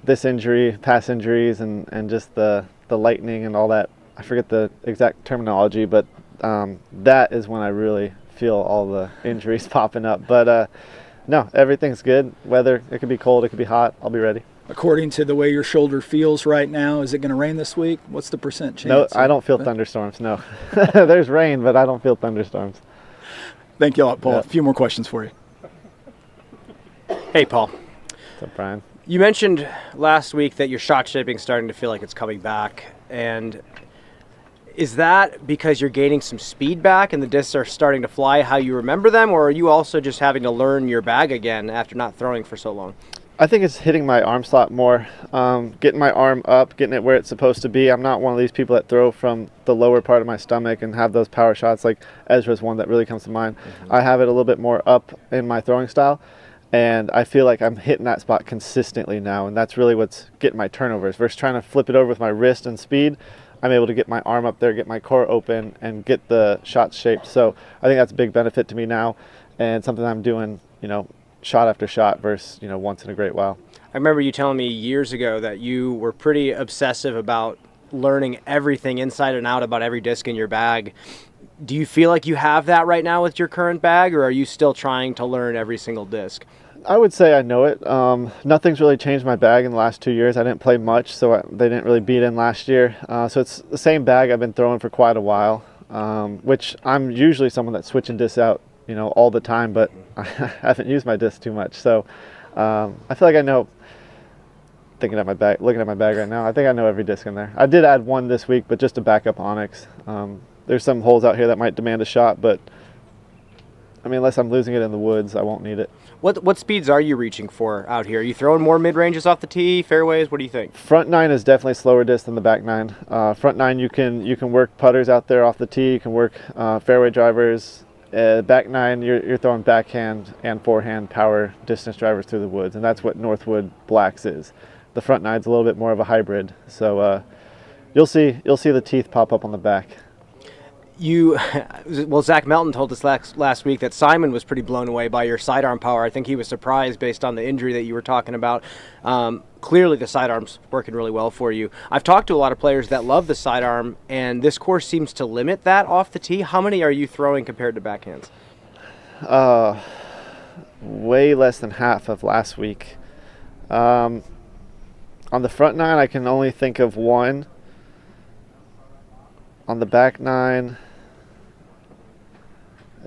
this injury, past injuries, and just the lightning and all that. I forget the exact terminology, but that is when I really feel all the injuries popping up. But no, everything's good. Weather, it could be cold, it could be hot. I'll be ready. According to the way your shoulder feels right now, is it going to rain this week? What's the % chance? No, I don't feel thunderstorms, no. There's rain, but I don't feel thunderstorms. Thank you a lot, Paul. Yeah. A few more questions for you. Hey, Paul. What's up, Brian? You mentioned last week that your shot shaping is starting to feel like it's coming back. And is that because you're gaining some speed back and the discs are starting to fly how you remember them, or are you also just having to learn your bag again after not throwing for so long? I think it's hitting my arm slot more, getting my arm up, getting it where it's supposed to be. I'm not one of these people that throw from the lower part of my stomach and have those power shots. Like Ezra's one that really comes to mind. Mm-hmm. I have it a little bit more up in my throwing style, and I feel like I'm hitting that spot consistently now, and that's really what's getting my turnovers. Versus trying to flip it over with my wrist and speed, I'm able to get my arm up there, get my core open, and get the shots shaped. So I think that's a big benefit to me now, and something I'm doing, shot after shot versus, once in a great while. I remember you telling me years ago that you were pretty obsessive about learning everything inside and out about every disc in your bag. Do you feel like you have that right now with your current bag, or are you still trying to learn every single disc? I would say I know it. Nothing's really changed my bag in the last 2 years. I didn't play much, so they didn't really beat in last year. So it's the same bag I've been throwing for quite a while, which I'm usually someone that's switching discs out all the time, but I haven't used my disc too much. So I feel like I know looking at my bag right now. I think I know every disc in there. I did add one this week, but just to back up Onyx. There's some holes out here that might demand a shot, but I mean, unless I'm losing it in the woods, I won't need it. What speeds are you reaching for out here? Are you throwing more mid-ranges off the tee, fairways? What do you think? Front nine is definitely slower disc than the back nine. Front nine, you can work putters out there off the tee. You can work fairway drivers. Back nine, you're throwing backhand and forehand power distance drivers through the woods, and that's what Northwood Blacks is. The front nine's a little bit more of a hybrid, so you'll see the teeth pop up on the back. Well, Zach Melton told us last week that Simon was pretty blown away by your sidearm power. I think he was surprised based on the injury that you were talking about. Clearly, the sidearm's working really well for you. I've talked to a lot of players that love the sidearm, and this course seems to limit that off the tee. How many are you throwing compared to backhands? Way less than half of last week. On the front nine, I can only think of one. On the back nine,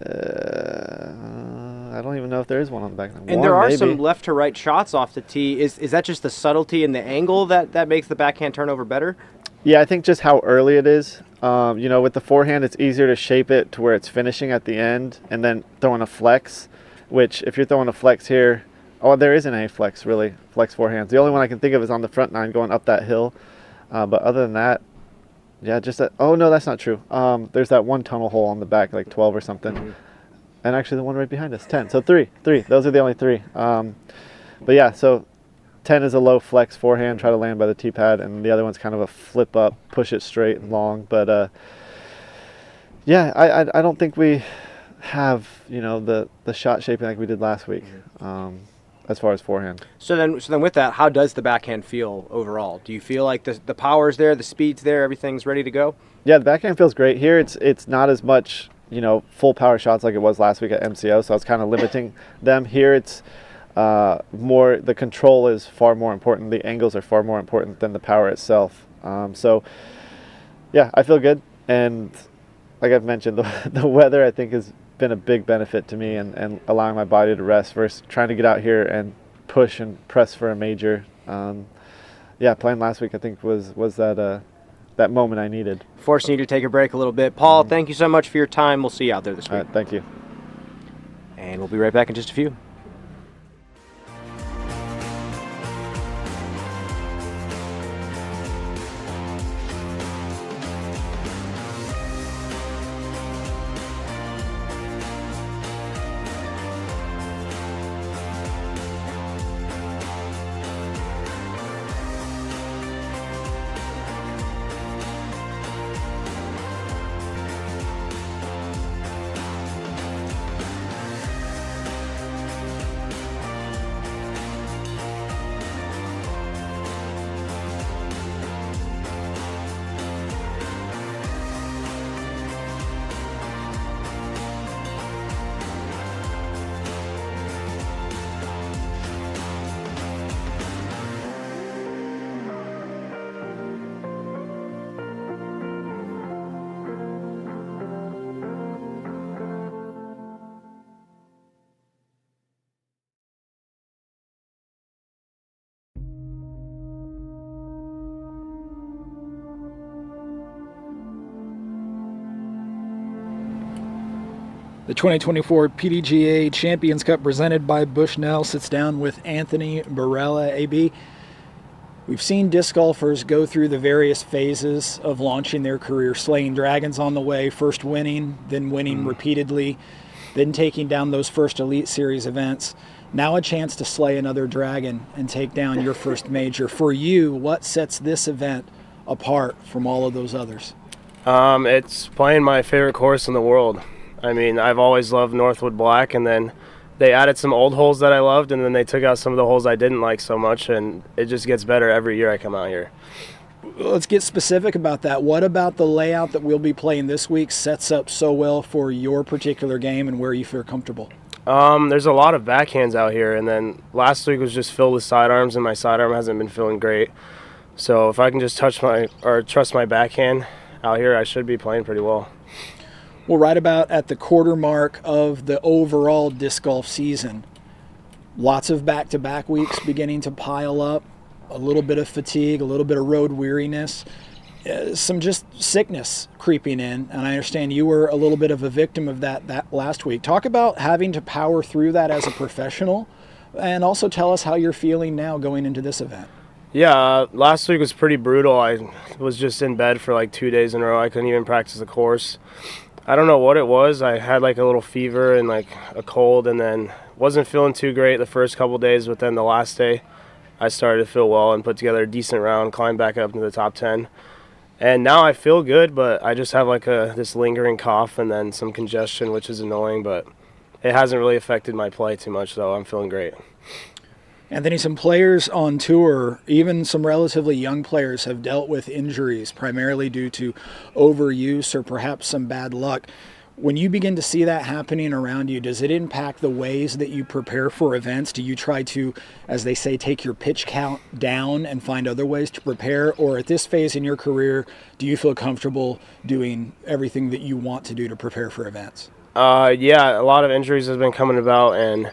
I don't even know if there is one on the back nine. And there are some left to right shots off the tee. Is that just the subtlety and the angle that makes the backhand turnover better? Yeah, I think just how early it is. With the forehand, it's easier to shape it to where it's finishing at the end and then throwing a flex, which if you're throwing a flex here, there isn't any flex really, flex forehands. The only one I can think of is on the front nine going up that hill. But other than that, yeah, just that. Oh, no, that's not true. There's that one tunnel hole on the back, like 12 or something. Mm-hmm. And actually the one right behind us, 10. So three. Those are the only three. But yeah, so 10 is a low flex forehand, try to land by the tee pad, and the other one's kind of a flip up, push it straight and long. But yeah, I don't think we have, the shot shaping like we did last week. As far as forehand. So then with that, how does the backhand feel overall? Do you feel like the power's there, the speed's there, everything's ready to go? Yeah, the backhand feels great. Here it's not as much, full power shots like it was last week at MCO, so I was kind of limiting them. Here it's more, the control is far more important. The angles are far more important than the power itself. So yeah, I feel good. And like I've mentioned, the weather I think has been a big benefit to me and allowing my body to rest versus trying to get out here and push and press for a major. Yeah, playing last week I think was that moment I needed. Forcing you to take a break a little bit. Paul, thank you so much for your time. We'll see you out there this week. All right, thank you. And we'll be right back in just a few. The 2024 PDGA Champions Cup presented by Bushnell sits down with Anthony Barela, AB. We've seen disc golfers go through the various phases of launching their career, slaying dragons on the way, first winning, then winning repeatedly, then taking down those first Elite Series events. Now a chance to slay another dragon and take down your first major. For you, what sets this event apart from all of those others? It's playing my favorite course in the world. I mean, I've always loved Northwood Black, and then they added some old holes that I loved, and then they took out some of the holes I didn't like so much, and it just gets better every year I come out here. Let's get specific about that. What about the layout that we'll be playing this week sets up so well for your particular game and where you feel comfortable? There's a lot of backhands out here, and then last week was just filled with sidearms, and my sidearm hasn't been feeling great. So if I can just trust my backhand out here, I should be playing pretty well. Well, right about at the quarter mark of the overall disc golf season, lots of back-to-back weeks beginning to pile up. a little bit of fatigue, a little bit of road weariness, some just sickness creeping in. And I understand you were a little bit of a victim of that last week. Talk about having to power through that as a professional, and also tell us how you're feeling now going into this event. Yeah, last week was pretty brutal. I was just in bed for like 2 days in a row. I couldn't even practice the course. I don't know what it was. I had like a little fever and like a cold, and then wasn't feeling too great the first couple days, but then the last day I started to feel well and put together a decent round, climbed back up into the top 10. And now I feel good, but I just have like this lingering cough and then some congestion, which is annoying, but it hasn't really affected my play too much, so I'm feeling great. Anthony, some players on tour, even some relatively young players, have dealt with injuries primarily due to overuse or perhaps some bad luck. When you begin to see that happening around you, does it impact the ways that you prepare for events? Do you try to, as they say, take your pitch count down and find other ways to prepare? Or at this phase in your career, do you feel comfortable doing everything that you want to do to prepare for events? Yeah, a lot of injuries have been coming about, and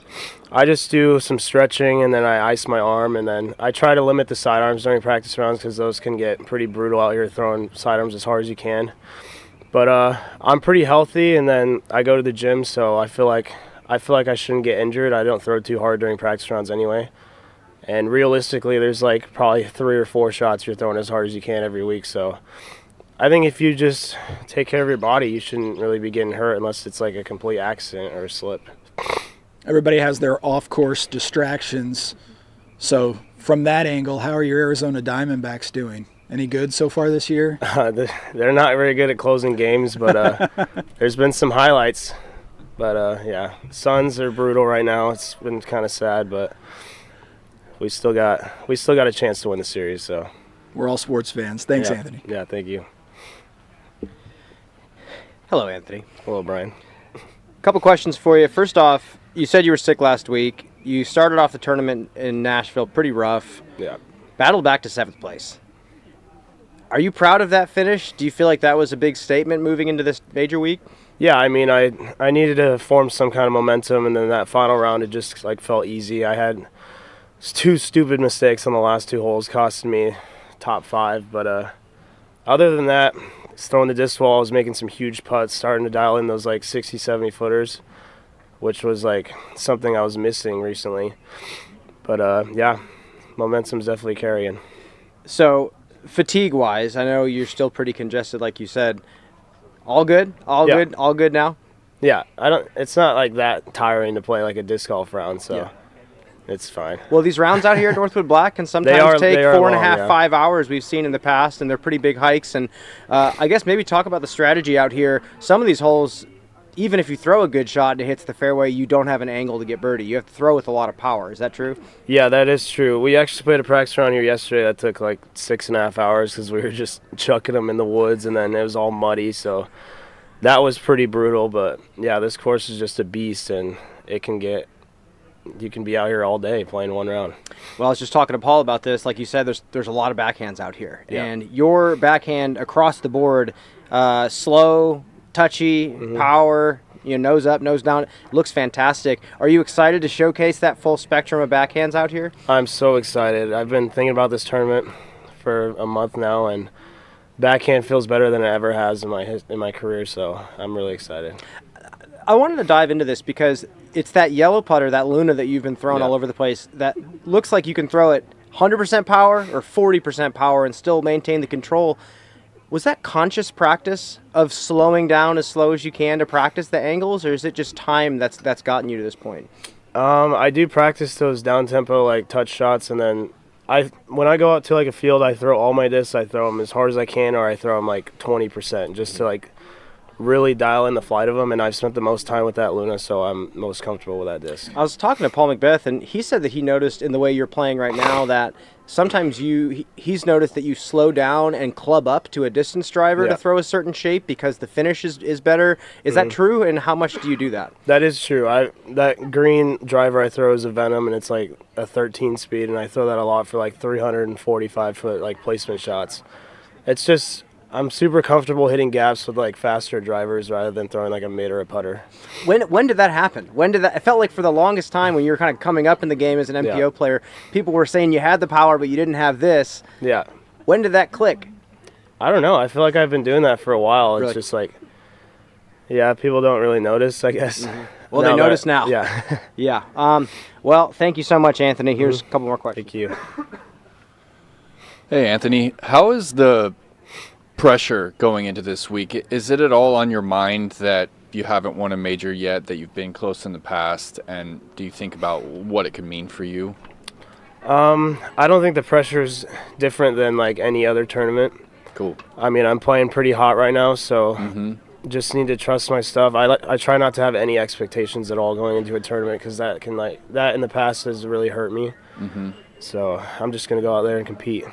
I just do some stretching, and then I ice my arm, and then I try to limit the sidearms during practice rounds because those can get pretty brutal out here throwing sidearms as hard as you can. But I'm pretty healthy, and then I go to the gym, so I feel like I shouldn't get injured. I don't throw too hard during practice rounds anyway. And realistically, there's like probably 3 or 4 shots you're throwing as hard as you can every week, so I think if you just take care of your body, you shouldn't really be getting hurt unless it's like a complete accident or a slip. Everybody has their off-course distractions. So from that angle, how are your Arizona Diamondbacks doing? Any good so far this year? They're not very good at closing games, but there's been some highlights. But yeah, Suns are brutal right now. It's been kind of sad, but we still got a chance to win the series. So we're all sports fans. Thanks, yeah. Anthony. Yeah, thank you. Hello, Anthony. Hello, Brian. A couple questions for you. First off, you said you were sick last week. You started off the tournament in Nashville pretty rough. Yeah. Battled back to 7th place. Are you proud of that finish? Do you feel like that was a big statement moving into this major week? Yeah, I mean, I needed to form some kind of momentum, and then that final round, it just like felt easy. I had 2 stupid mistakes on the last 2 holes, costing me top 5. But other than that, throwing the disc well, I was making some huge putts, starting to dial in those like 60, 70 footers, which was like something I was missing recently. But yeah, momentum's definitely carrying. So fatigue-wise, I know you're still pretty congested, like you said. All good? Yeah. All good now? Yeah, it's not like that tiring to play like a disc golf round, so yeah. It's fine. Well, these rounds out here at Northwood Black can sometimes take 4.5, 5 hours. We've seen in the past, and they're pretty big hikes. And I guess maybe talk about the strategy out here. Some of these holes, even if you throw a good shot and it hits the fairway, you don't have an angle to get birdie. You have to throw with a lot of power. Is that true? Yeah, that is true. We actually played a practice round here yesterday that took like 6.5 hours because we were just chucking them in the woods, and then it was all muddy. So that was pretty brutal. But yeah, this course is just a beast, and you can be out here all day playing one round. Well, I was just talking to Paul about this. Like you said, there's a lot of backhands out here. Yeah. And your backhand across the board, slow, touchy, power, nose up, nose down, looks fantastic. Are you excited to showcase that full spectrum of backhands out here? I'm so excited. I've been thinking about this tournament for a month now, and backhand feels better than it ever has in my career, so I'm really excited. I wanted to dive into this because it's that yellow putter, that Luna that you've been throwing all over the place, that looks like you can throw it 100% power or 40% power and still maintain the control. Was that conscious practice of slowing down as slow as you can to practice the angles, or is it just time that's gotten you to this point? I do practice those down-tempo like touch shots, and then when I go out to like a field, I throw all my discs. I throw them as hard as I can, or I throw them like 20% just to like really dial in the flight of them, and I've spent the most time with that Luna, so I'm most comfortable with that disc. I was talking to Paul McBeth, and he said that he noticed in the way you're playing right now that sometimes he's noticed that you slow down and club up to a distance driver to throw a certain shape because the finish is better. Is that true, and how much do you do that? That is true. That green driver I throw is a Venom, and it's like a 13 speed, and I throw that a lot for like 345 foot like placement shots. It's just I'm super comfortable hitting gaps with like faster drivers rather than throwing like a mid or a putter. When did that happen? When did that? It felt like for the longest time when you were kind of coming up in the game as an MPO player, people were saying you had the power but you didn't have this. Yeah. When did that click? I don't know. I feel like I've been doing that for a while. Really? It's just like, yeah, people don't really notice, I guess. Mm-hmm. Well, they notice now. Yeah. Yeah. Well, thank you so much, Anthony. Here's a couple more questions. Thank you. Hey, Anthony, how is the pressure going into this week? Is it at all on your mind that you haven't won a major yet, that you've been close in the past, and do you think about what it could mean for you? I don't think the pressure is different than like any other tournament. Cool. I mean, I'm playing pretty hot right now, so just need to trust my stuff. I try not to have any expectations at all going into a tournament because that in the past has really hurt me. So I'm just gonna go out there and compete.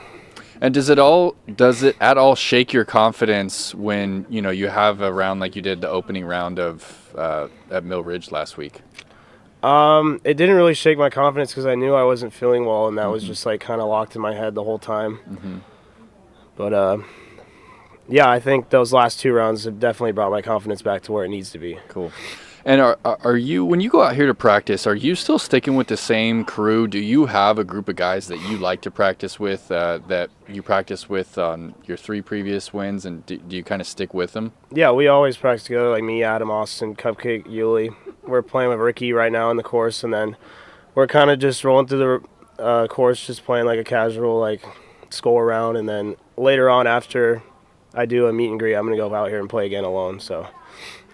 And does it at all shake your confidence when you have a round like you did the opening round of at Mill Ridge last week? It didn't really shake my confidence because I knew I wasn't feeling well, and that was just like kind of locked in my head the whole time. But yeah, I think those last 2 rounds have definitely brought my confidence back to where it needs to be. Cool. And are you, when you go out here to practice, are you still sticking with the same crew? Do you have a group of guys that you like to practice with, that you practice with on your 3 previous wins, and do you kind of stick with them? Yeah, we always practice together, like me, Adam, Austin, Cupcake, Yuli. We're playing with Ricky right now in the course, and then we're kind of just rolling through the course, just playing like a casual like score round, and then later on after I do a meet and greet, I'm going to go out here and play again alone, so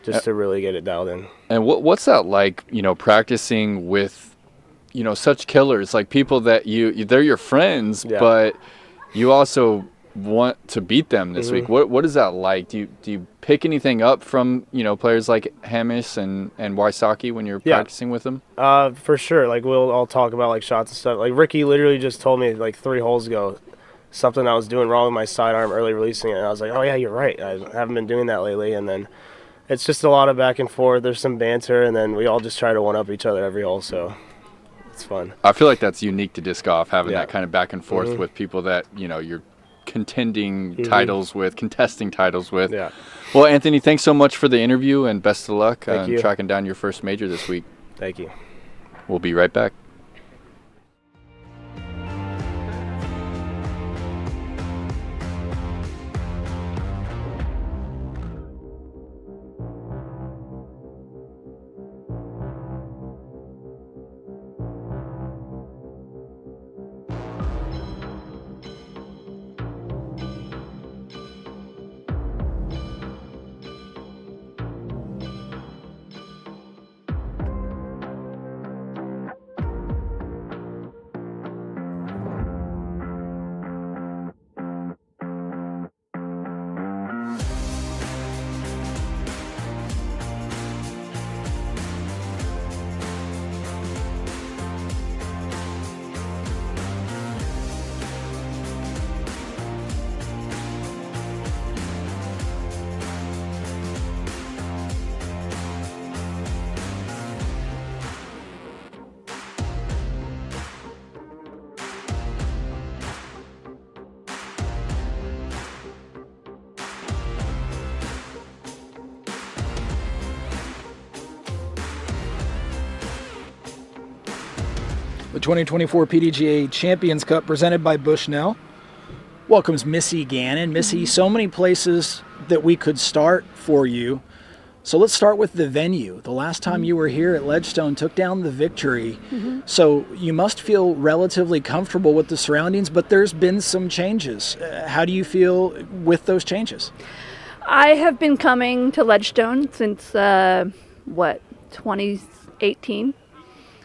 just to really get it dialed in. And what's that like, practicing with, such killers, like people that they're your friends, but you also want to beat them this week. What is that like? Do you pick anything up from, players like Hamish and Wysocki when you're practicing with them? For sure. Like we'll all talk about like shots and stuff. Like Ricky literally just told me like 3 holes ago something I was doing wrong with my sidearm early releasing it, and I was like, oh yeah, you're right. I haven't been doing that lately. And then it's just a lot of back and forth. There's some banter, and then we all just try to one-up each other every hole, so it's fun. I feel like that's unique to disc golf, having that kind of back and forth with people that, you're contesting titles with. Yeah. Well, Anthony, thanks so much for the interview, and best of luck on tracking down your first major this week. Thank you. We'll be right back. The 2024 PDGA Champions Cup presented by Bushnell welcomes Missy Gannon. Missy, so many places that we could start for you. So let's start with the venue. The last time you were here at Ledgestone took down the victory. So you must feel relatively comfortable with the surroundings, but there's been some changes. How do you feel with those changes? I have been coming to Ledgestone since, 2018.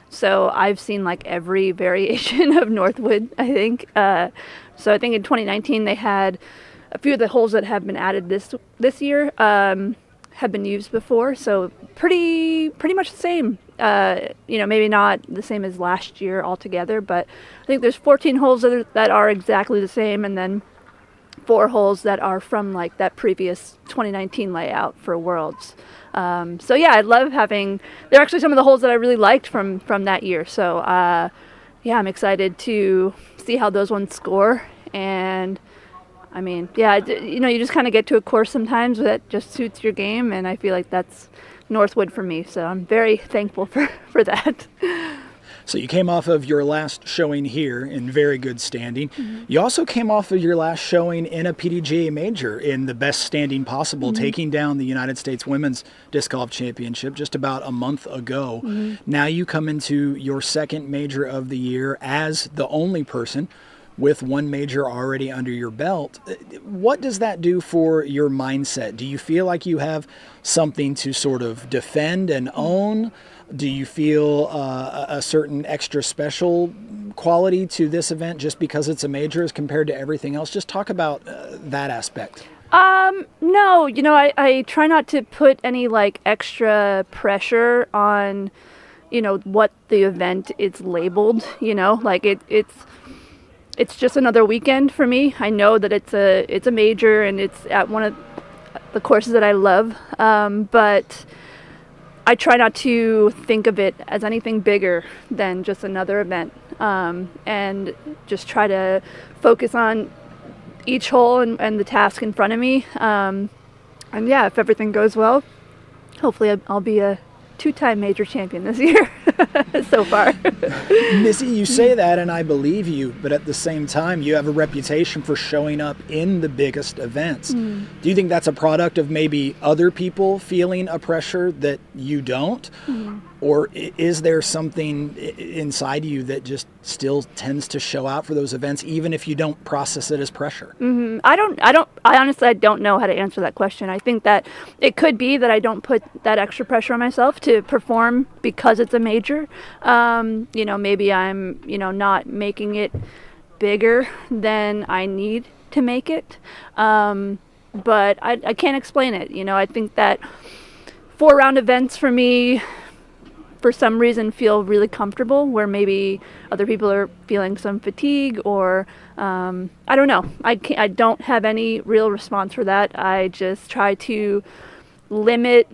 So I've seen like every variation of Northwood, I think. So I think in 2019 they had a few of the holes that have been added this year have been used before. So pretty much the same. Maybe not the same as last year altogether, but I think there's 14 holes that are exactly the same, and then 4 holes that are from like that previous 2019 layout for Worlds. So yeah, I love having. They're actually some of the holes that I really liked from that year. So yeah, I'm excited to see how those ones score, and I mean, yeah, you just kind of get to a course sometimes that just suits your game, and I feel like that's Northwood for me. So I'm very thankful for that. So you came off of your last showing here in very good standing. You also came off of your last showing in a PDGA major in the best standing possible, taking down the United States Women's Disc Golf Championship just about a month ago. Now you come into your second major of the year as the only person with one major already under your belt. What does that do for your mindset? Do you feel like you have something to sort of defend and own? Do you feel a certain extra special quality to this event just because it's a major as compared to everything else? Just talk about that aspect. No, I try not to put any like extra pressure on, what the event is labeled, like it's just another weekend for me. I know that it's a major and it's at one of the courses that I love, but I try not to think of it as anything bigger than just another event, and just try to focus on each hole and the task in front of me. And yeah, if everything goes well, hopefully I'll be a 2-time major champion this year so far. Missy, you say that and I believe you, but at the same time, you have a reputation for showing up in the biggest events. Do you think that's a product of maybe other people feeling a pressure that you don't? Or is there something inside you that just still tends to show out for those events, even if you don't process it as pressure? I honestly don't know how to answer that question. I think that it could be that I don't put that extra pressure on myself to perform because it's a major. Maybe I'm, not making it bigger than I need to make it. But I can't explain it. I think that 4-round events for me, for some reason, feel really comfortable, where maybe other people are feeling some fatigue or I don't know. I don't have any real response for that. I just try to limit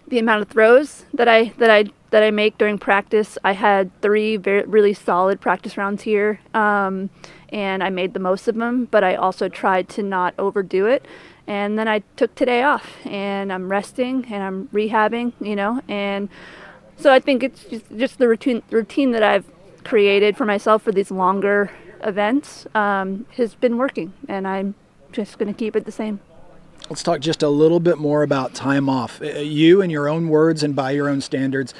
the amount of throws that I make during practice. I had 3 really solid practice rounds here, and I made the most of them, but I also tried to not overdo it. And then I took today off, and I'm resting and I'm rehabbing, and so I think it's just the routine that I've created for myself for these longer events has been working, and I'm just going to keep it the same. Let's talk just a little bit more about time off. You, in your own words and by your own standards,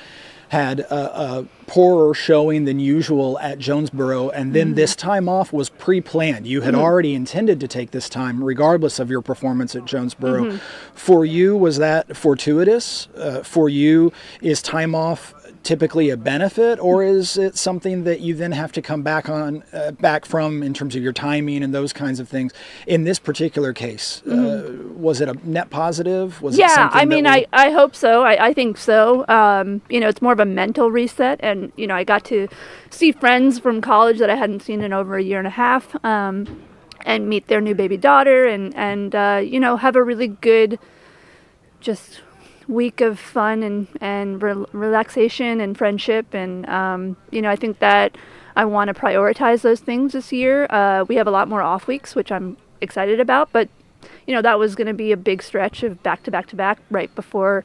had a poorer showing than usual at Jonesboro, and then this time off was pre-planned. You had already intended to take this time regardless of your performance at Jonesboro. For you, was that fortuitous? For you, is time off typically a benefit, or is it something that you then have to come back from in terms of your timing and those kinds of things? In this particular case, was it a net positive? Was it something I hope so. I think so. It's more of a mental reset, and I got to see friends from college that I hadn't seen in over a year and a half, and meet their new baby daughter, and have a really good just week of fun and relaxation and friendship, and I think that I want to prioritize those things this year. We have a lot more off weeks, which I'm excited about, but that was going to be a big stretch of back to back to back right before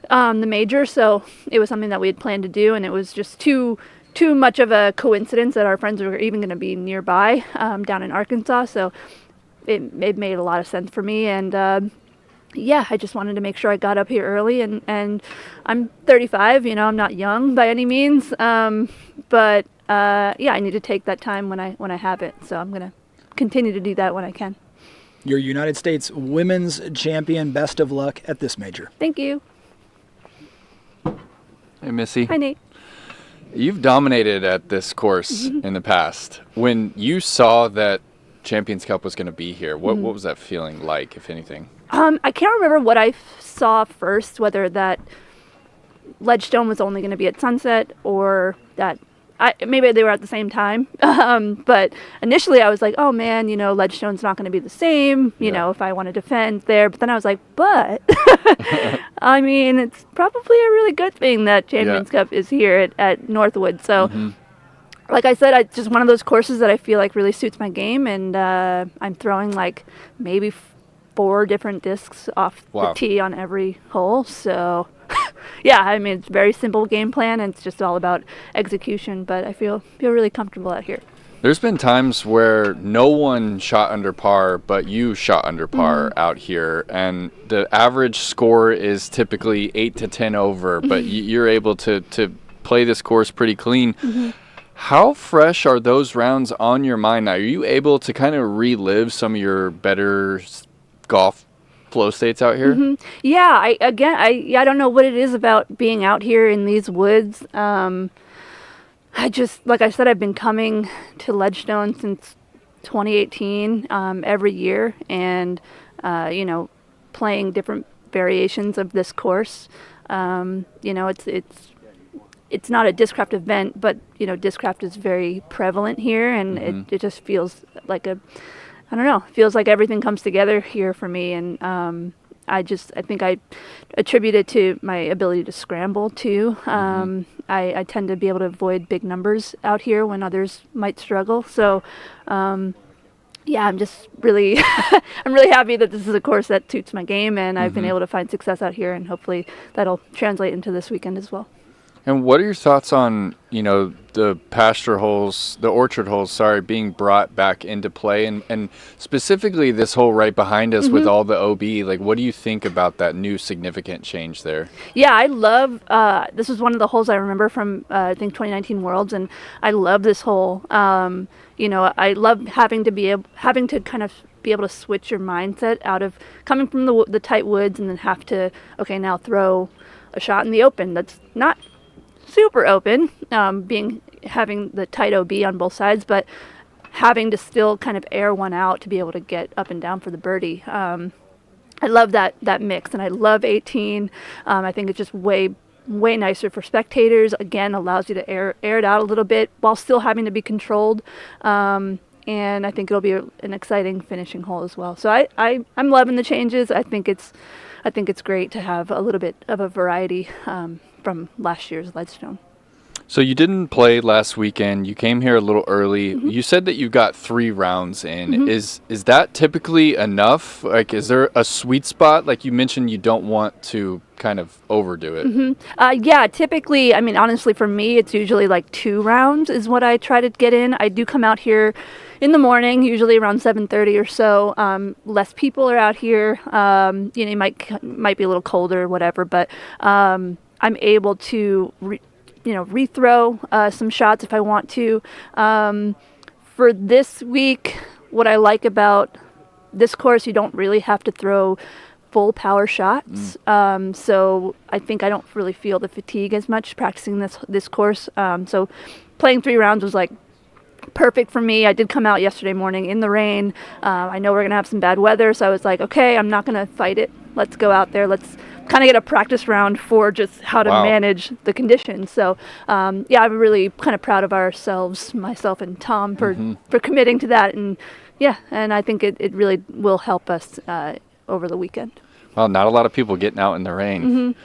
the major, so it was something that we had planned to do, and it was just too much of a coincidence that our friends were even going to be nearby down in Arkansas, so it made a lot of sense for me, and I just wanted to make sure I got up here early, and I'm 35, I'm not young by any means, but I need to take that time when I have it, so I'm going to continue to do that when I can. You're United States Women's Champion. Best of luck at this major. Thank you. Hey, Missy. Hi, Nate. You've dominated at this course in the past. When you saw that Champions Cup was going to be here, what was that feeling like, if anything? I can't remember what I saw first, whether that Ledgestone was only going to be at sunset or that maybe they were at the same time. But initially I was like, oh man, Ledgestone's not going to be the same, if I want to defend there. But then I was like, but it's probably a really good thing that Champions Cup is here at Northwood. So like I said, it's just one of those courses that I feel like really suits my game, and I'm throwing like maybe 4 different discs off Wow. the tee on every hole. So, yeah, I mean, it's a very simple game plan, and it's just all about execution. But I feel really comfortable out here. There's been times where no one shot under par, but you shot under par out here, and the average score is typically 8 to 10 over, but you're able to play this course pretty clean. How fresh are those rounds on your mind now? Are you able to kind of relive some of your better golf flow states out here? Yeah, I don't know what it is about being out here in these woods. I just, like I said, I've been coming to Ledgestone since 2018 every year, and playing different variations of this course. It's not a discraft event, but discraft is very prevalent here, and it just feels like feels like everything comes together here for me, and I think I attribute it to my ability to scramble too. I tend to be able to avoid big numbers out here when others might struggle. So, yeah, I'm just really, I'm really happy that this is a course that suits my game, and I've been able to find success out here, and hopefully that'll translate into this weekend as well. And what are your thoughts on, the orchard holes, being brought back into play, and specifically this hole right behind us with all the OB? Like, what do you think about that new significant change there? Yeah, I love, this was one of the holes I remember from, I think 2019 Worlds, and I love this hole. I love having to kind of be able to switch your mindset out of coming from the tight woods and then have to, now throw a shot in the open. That's not super open, having the tight OB on both sides, but having to still kind of air one out to be able to get up and down for the birdie. I love that mix, and I love 18. I think it's just way nicer for spectators. Again, allows you to air it out a little bit while still having to be controlled. And I think it'll be an exciting finishing hole as well. So I'm loving the changes. I think it's great to have a little bit of a variety from last year's Ledgestone. So you didn't play last weekend. You came here a little early. You said that you got 3 rounds in. Is that typically enough? Like, is there a sweet spot? Like you mentioned, you don't want to kind of overdo it. Yeah, typically, I mean, honestly, for me, it's usually like 2 rounds is what I try to get in. I do come out here in the morning, usually around 7:30 or so. Less people are out here. It might be a little colder or whatever, but I'm able to rethrow some shots if I want to. For this week, what I like about this course, you don't really have to throw full power shots. So I think I don't really feel the fatigue as much practicing this course. So playing 3 rounds was like perfect for me. I did come out yesterday morning in the rain. I know we're going to have some bad weather, so I was like, okay, I'm not going to fight it. Let's go out there. Let's kind of get a practice round for just how to manage the conditions. So, I'm really kind of proud of ourselves, myself and Tom, for committing to that. And, and I think it really will help us over the weekend. Well, not a lot of people getting out in the rain.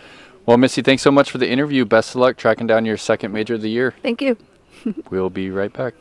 Well, Missy, thanks so much for the interview. Best of luck tracking down your 2nd major of the year. Thank you. We'll be right back.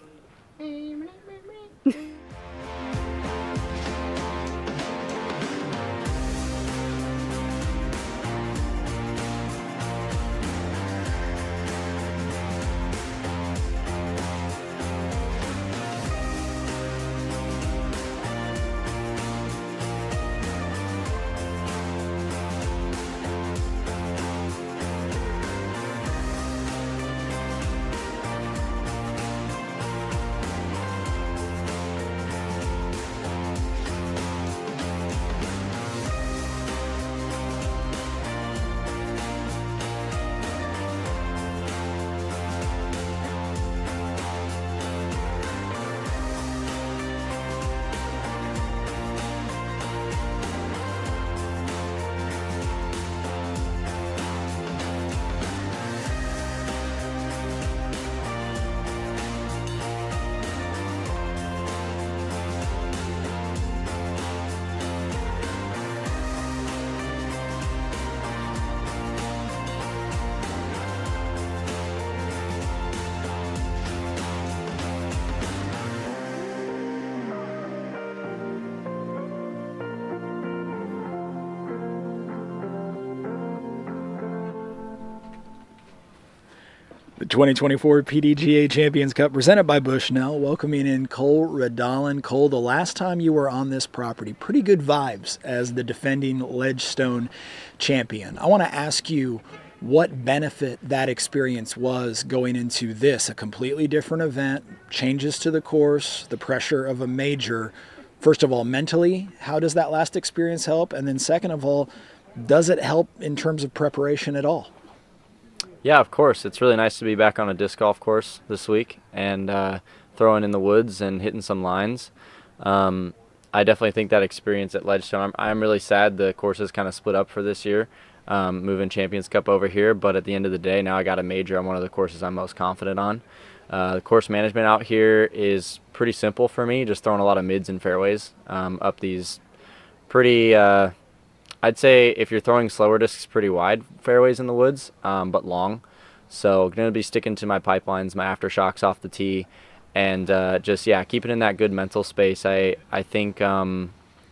2024 PDGA Champions Cup presented by Bushnell, welcoming in Cole Redalen. Cole, the last time you were on this property, pretty good vibes as the defending Ledgestone champion. I want to ask you what benefit that experience was going into this, a completely different event, changes to the course, the pressure of a major. First of all, mentally, how does that last experience help? And then second of all, does it help in terms of preparation at all? Yeah, of course. It's really nice to be back on a disc golf course this week and throwing in the woods and hitting some lines. I definitely think that experience at Ledgestone, I'm really sad the course is kind of split up for this year, moving Champions Cup over here. But at the end of the day, now I got a major on one of the courses I'm most confident on. The course management out here is pretty simple for me, just throwing a lot of mids and fairways up these pretty... I'd say if you're throwing slower discs, pretty wide fairways in the woods, but long. So going to be sticking to my pipelines, my aftershocks off the tee, and just, yeah, keeping in that good mental space. I think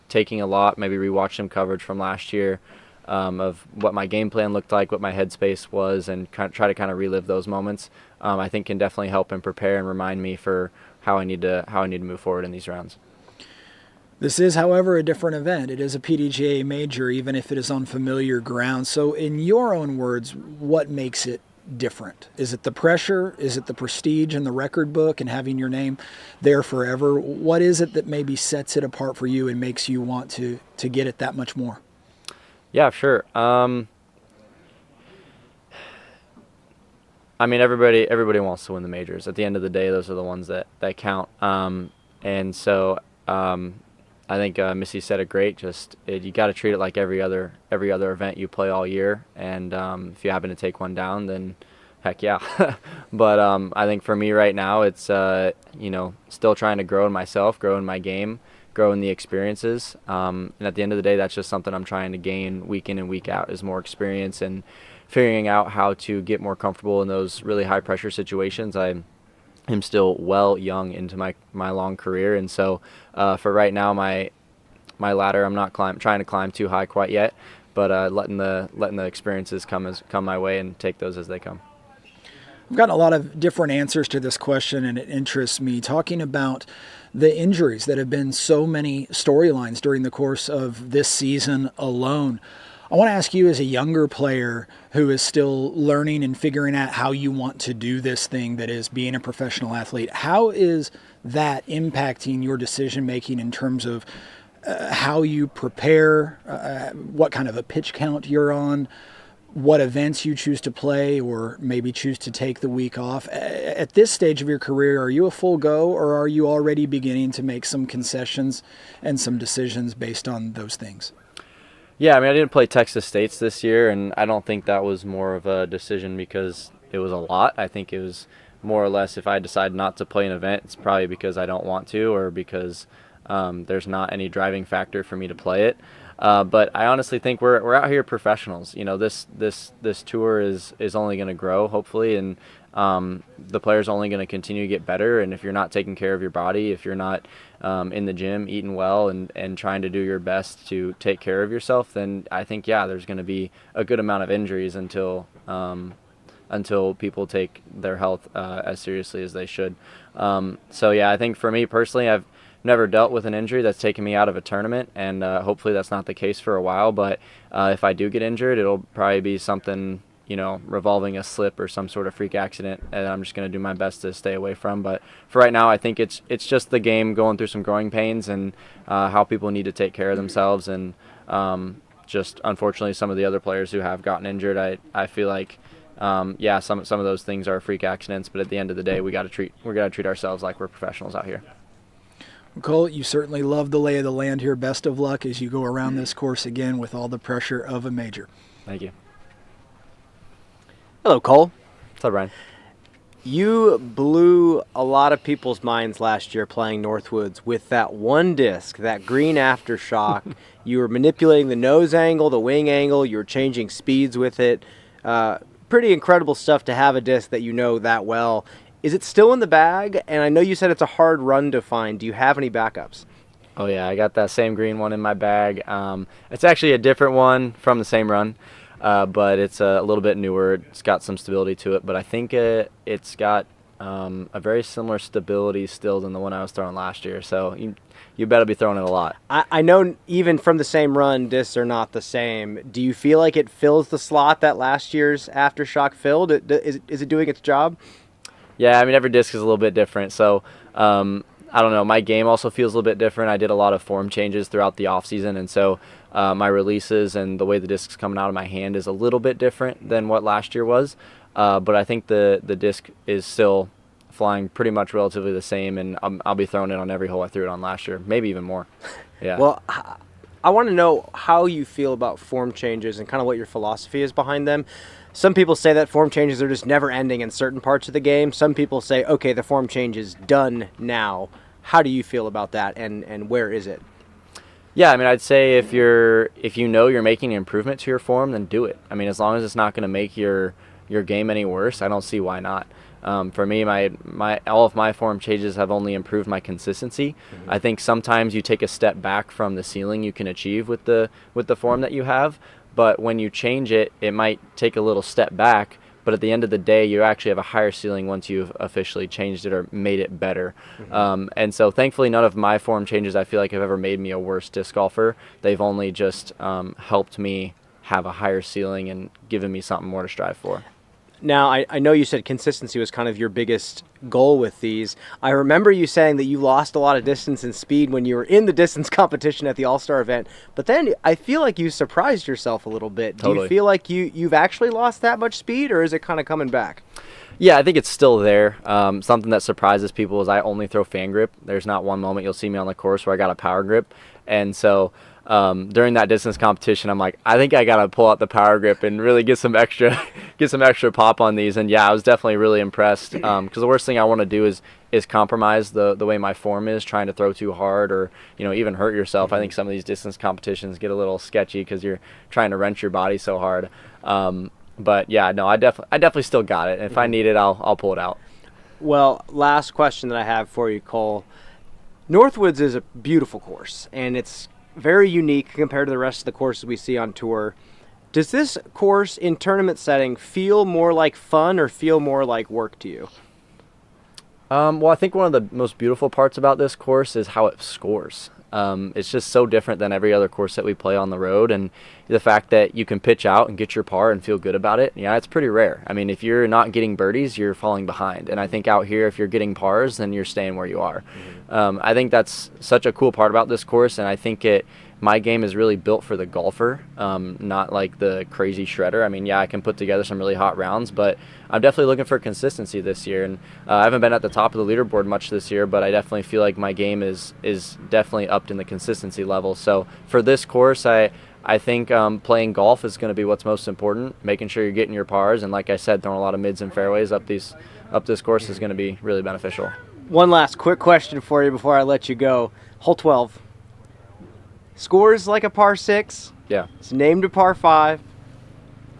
taking a lot, maybe rewatch some coverage from last year of what my game plan looked like, what my headspace was, and try to kind of relive those moments, I think can definitely help and prepare and remind me for how I need to move forward in these rounds. This is, however, a different event. It is a PDGA major, even if it is on familiar ground. So in your own words, what makes it different? Is it the pressure? Is it the prestige in the record book and having your name there forever? What is it that maybe sets it apart for you and makes you want to get it that much more? Yeah, sure. I mean, everybody wants to win the majors. At the end of the day, those are the ones that count. And so I think Missy said it great. You got to treat it like every other event you play all year. And if you happen to take one down, then heck yeah. But I think for me right now, it's still trying to grow in myself, grow in my game, grow in the experiences. And at the end of the day, that's just something I'm trying to gain week in and week out, is more experience and figuring out how to get more comfortable in those really high pressure situations. I'm still well young into my long career, and so for right now, my ladder, I'm not trying to climb too high quite yet, but letting the experiences come my way and take those as they come. I've gotten a lot of different answers to this question, and it interests me, talking about the injuries that have been so many storylines during the course of this season alone. I want to ask you, as a younger player who is still learning and figuring out how you want to do this thing that is being a professional athlete, how is that impacting your decision making in terms of how you prepare, what kind of a pitch count you're on, what events you choose to play or maybe choose to take the week off? At this stage of your career, are you a full go, or are you already beginning to make some concessions and some decisions based on those things? Yeah, I mean, I didn't play Texas States this year, and I don't think that was more of a decision because it was a lot. I think it was more or less, if I decide not to play an event, it's probably because I don't want to, or because there's not any driving factor for me to play it. But I honestly think we're out here professionals. You know, this tour is only going to grow, hopefully, and the player's only going to continue to get better. And if you're not taking care of your body, if you're not in the gym, eating well, and trying to do your best to take care of yourself, then I think, yeah, there's going to be a good amount of injuries until people take their health as seriously as they should. So, yeah, I think for me personally, I've never dealt with an injury that's taken me out of a tournament, and hopefully that's not the case for a while. But if I do get injured, it'll probably be something, revolving a slip or some sort of freak accident, and I'm just going to do my best to stay away from. But for right now, I think it's just the game going through some growing pains, and how people need to take care of themselves. And just unfortunately, some of the other players who have gotten injured, I feel like some of those things are freak accidents. But at the end of the day, we got to treat ourselves like we're professionals out here. Cole, you certainly love the lay of the land here. Best of luck as you go around this course again with all the pressure of a major. Thank you. Hello, Cole. What's up, Brian? You blew a lot of people's minds last year playing Northwoods with that one disc, that green aftershock. You were manipulating the nose angle, the wing angle. You were changing speeds with it. Pretty incredible stuff to have a disc that you know that well. Is it still in the bag? And I know you said it's a hard run to find. Do you have any backups? Oh, yeah. I got that same green one in my bag. It's actually a different one from the same run. but it's a little bit newer. It's got some stability to it, but I think it's got a very similar stability still than the one I was throwing last year. So you better be throwing it a lot. I know even from the same run, discs are not the same. Do you feel like it fills the slot that last year's Aftershock filled? Is it doing its job? Yeah, I mean, every disc is a little bit different. So I don't know. My game also feels a little bit different. I did a lot of form changes throughout the off season, and so my releases and the way the disc's coming out of my hand is a little bit different than what last year was. But I think the disc is still flying pretty much relatively the same, and I'll be throwing it on every hole I threw it on last year, maybe even more. Yeah. Well, I want to know how you feel about form changes and kind of what your philosophy is behind them. Some people say that form changes are just never ending in certain parts of the game. Some people say, okay, the form change is done now. How do you feel about that, and where is it? Yeah, I mean, I'd say if you know you're making an improvement to your form, then do it. I mean, as long as it's not going to make your game any worse, I don't see why not. For me, all of my form changes have only improved my consistency. Mm-hmm. I think sometimes you take a step back from the ceiling you can achieve with the form that you have, but when you change it, it might take a little step back. But at the end of the day, you actually have a higher ceiling once you've officially changed it or made it better. Mm-hmm. And so thankfully, none of my form changes I feel like have ever made me a worse disc golfer. They've only just helped me have a higher ceiling and given me something more to strive for. Now, I know you said consistency was kind of your biggest goal with these. I remember you saying that you lost a lot of distance and speed when you were in the distance competition at the All-Star event, but then I feel like you surprised yourself a little bit. Totally. Do you feel like you've actually lost that much speed, or is it kind of coming back? Yeah, I think it's still there. Something that surprises people is I only throw fan grip. There's not one moment you'll see me on the course where I got a power grip, and so during that distance competition, I'm like, I think I gotta pull out the power grip and really get some extra pop on these. And yeah, I was definitely really impressed because the worst thing I want to do is compromise the way my form is, trying to throw too hard or even hurt yourself. Mm-hmm. I think some of these distance competitions get a little sketchy because you're trying to wrench your body so hard. But yeah, no, I definitely still got it. And if I need it, I'll pull it out. Well, last question that I have for you, Cole. Northwoods is a beautiful course, and it's very unique compared to the rest of the courses we see on tour. Does this course in tournament setting feel more like fun or feel more like work to you? Well, I think one of the most beautiful parts about this course is how it scores. It's just so different than every other course that we play on the road, and the fact that you can pitch out and get your par and feel good about it, yeah, it's pretty rare. I mean, if you're not getting birdies, you're falling behind, and I think out here, if you're getting pars, then you're staying where you are. Mm-hmm. I think that's such a cool part about this course, and I think my game is really built for the golfer, not like the crazy shredder. I mean, yeah, I can put together some really hot rounds, but I'm definitely looking for consistency this year. And I haven't been at the top of the leaderboard much this year, but I definitely feel like my game is definitely upped in the consistency level. So for this course, I think playing golf is going to be what's most important, making sure you're getting your pars. And like I said, throwing a lot of mids and fairways up this course is going to be really beneficial. One last quick question for you before I let you go. Hole 12. Scores like a par 6. Yeah. It's named a par 5.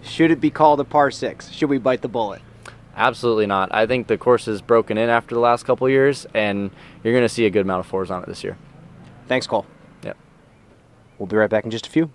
Should it be called a par 6? Should we bite the bullet? Absolutely not. I think the course is broken in after the last couple of years, and you're going to see a good amount of 4s on it this year. Thanks, Cole. Yep. We'll be right back in just a few.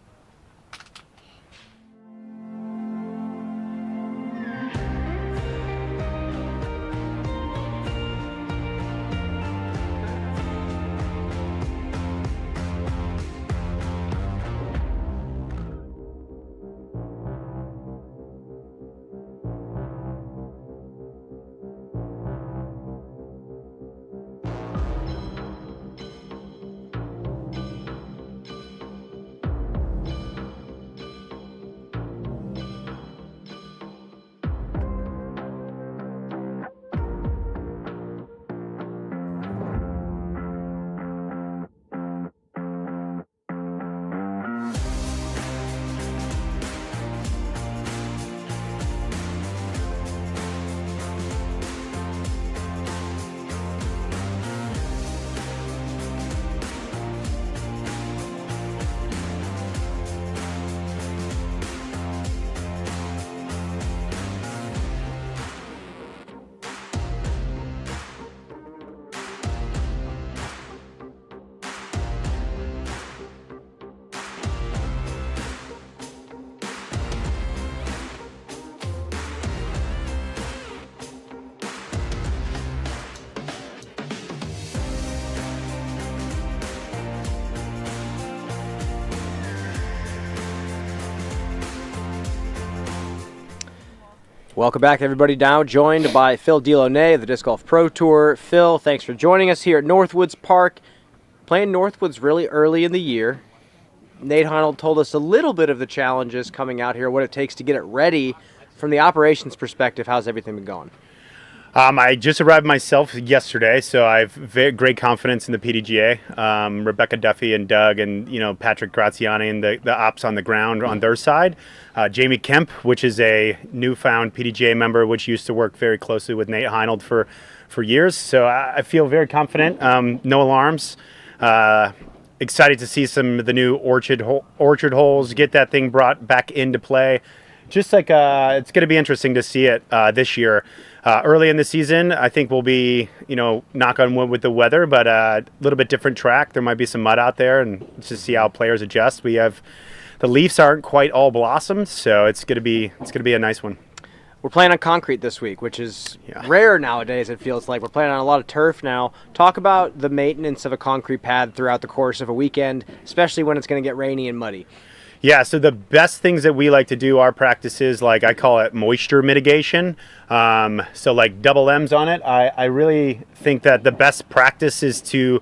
Welcome back, everybody. Now joined by Phil Delaunay of the Disc Golf Pro Tour. Phil, thanks for joining us here at Northwoods Park. Playing Northwoods really early in the year. Nate Heinold told us a little bit of the challenges coming out here, what it takes to get it ready. From the operations perspective, how's everything been going? I just arrived myself yesterday, so I have very great confidence in the PDGA. Rebecca Duffy and Doug and Patrick Graziani and the ops on the ground on their side. Jamie Kemp, which is a newfound PDGA member, which used to work very closely with Nate Heinold for years. So I feel very confident. No alarms. Excited to see some of the new orchard holes, get that thing brought back into play. Just like it's going to be interesting to see it this year. Early in the season, I think we'll be, knock on wood with the weather, but a little bit different track. There might be some mud out there, and let's just see how players adjust. The leaves aren't quite all blossomed, so it's going to be a nice one. We're playing on concrete this week, which is rare nowadays, it feels like. We're playing on a lot of turf now. Talk about the maintenance of a concrete pad throughout the course of a weekend, especially when it's going to get rainy and muddy. Yeah, so the best things that we like to do, our practices, like I call it moisture mitigation. So like double M's on it. I really think that the best practice is to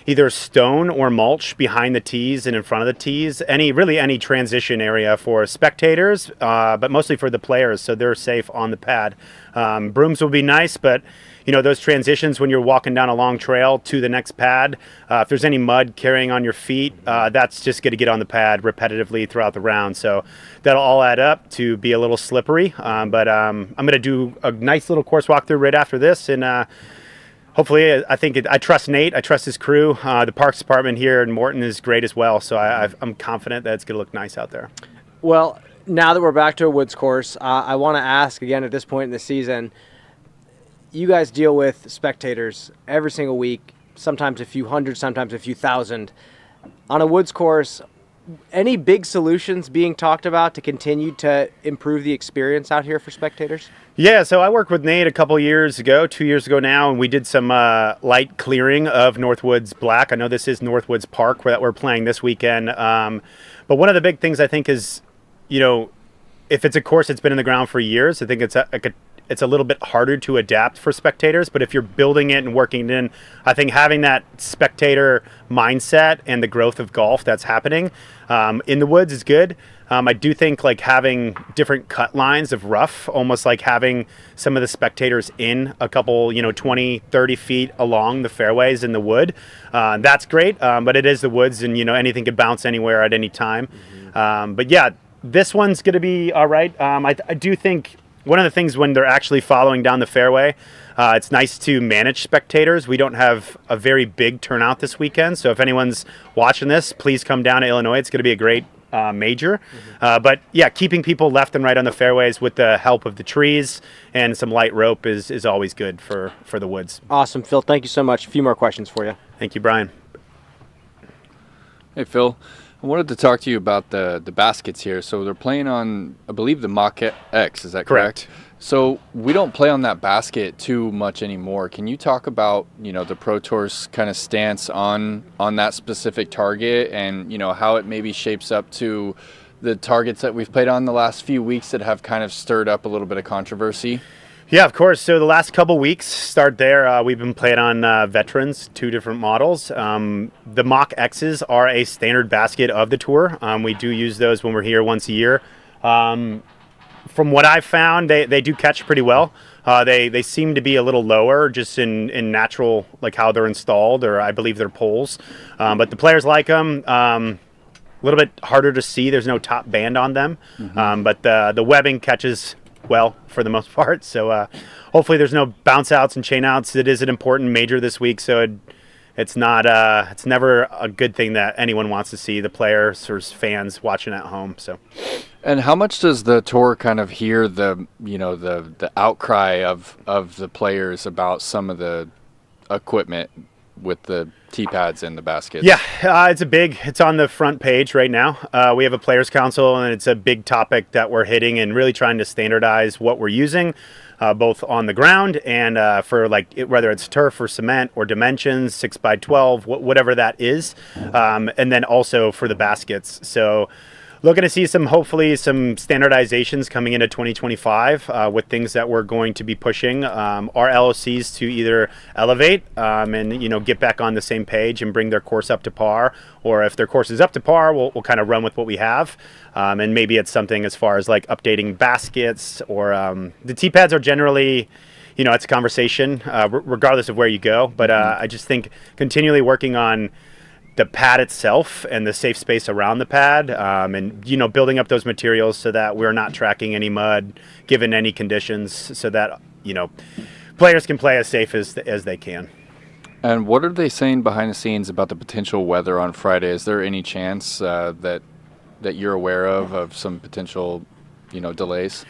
either stone or mulch behind the tees and in front of the tees. Any transition area for spectators, but mostly for the players, so they're safe on the pad. Brooms will be nice, but those transitions when you're walking down a long trail to the next pad, if there's any mud carrying on your feet, that's just going to get on the pad repetitively throughout the round. So that'll all add up to be a little slippery. But I'm going to do a nice little course walkthrough right after this, and hopefully, I trust Nate. I trust his crew. The parks department here in Morton is great as well. So I'm confident that it's going to look nice out there. Well, now that we're back to a woods course, I want to ask again at this point in the season. You guys deal with spectators every single week, sometimes a few hundred, sometimes a few thousand. On a woods course, any big solutions being talked about to continue to improve the experience out here for spectators? Yeah, so I worked with Nate a couple years ago, 2 years ago now, and we did some light clearing of Northwoods Black. I know this is Northwoods Park that we're playing this weekend. But one of the big things I think is, if it's a course that's been in the ground for years, I think it's a little bit harder to adapt for spectators, but if you're building it and working it in, I think having that spectator mindset and the growth of golf that's happening in the woods is good. I do think like having different cut lines of rough, almost like having some of the spectators in a couple, 20, 30 feet along the fairways in the wood. That's great, but it is the woods and, anything could bounce anywhere at any time. But yeah, this one's going to be all right. I do think one of the things when they're actually following down the fairway, it's nice to manage spectators. We don't have a very big turnout this weekend, so if anyone's watching this, please come down to Illinois. It's going to be a great major. But yeah, keeping people left and right on the fairways with the help of the trees and some light rope is always good for the woods. Awesome, Phil. Thank you so much. A few more questions for you. Thank you, Brian. Hey, Phil. I wanted to talk to you about the baskets here. So they're playing on, I believe, the Mach X. Is that correct? So we don't play on that basket too much anymore. Can you talk about, the Pro Tour's kind of stance on that specific target and, how it maybe shapes up to the targets that we've played on the last few weeks that have kind of stirred up a little bit of controversy? Yeah, of course. So the last couple weeks, start there. We've been playing on Veterans, 2 different models. The Mach X's are a standard basket of the tour. We do use those when we're here once a year. From what I've found, they do catch pretty well. They seem to be a little lower just in natural, like how they're installed, or I believe they're poles. But the players like them. A little bit harder to see. There's no top band on them. But the webbing catches well for the most part, so hopefully there's no bounce outs and chain outs. It is an important major this week, so it's never a good thing that anyone wants to see, the players or fans watching at home. So, and how much does the tour kind of hear the outcry of the players about some of the equipment with the tee pads and the baskets? Yeah, it's on the front page right now. We have a players council, and it's a big topic that we're hitting and really trying to standardize what we're using, both on the ground and for whether it's turf or cement or dimensions, 6x12, whatever that is, and then also for the baskets. So looking to see hopefully some standardizations coming into 2025 with things that we're going to be pushing our LOCs to either elevate and get back on the same page and bring their course up to par, or if their course is up to par, we'll kind of run with what we have. And maybe it's something as far as like updating baskets or the tee pads are generally, it's a conversation regardless of where you go. But I just think continually working on the pad itself and the safe space around the pad, and building up those materials so that we're not tracking any mud given any conditions, so that players can play as safe as they can. And what are they saying behind the scenes about the potential weather on Friday? Is there any chance that you're aware of some potential delays?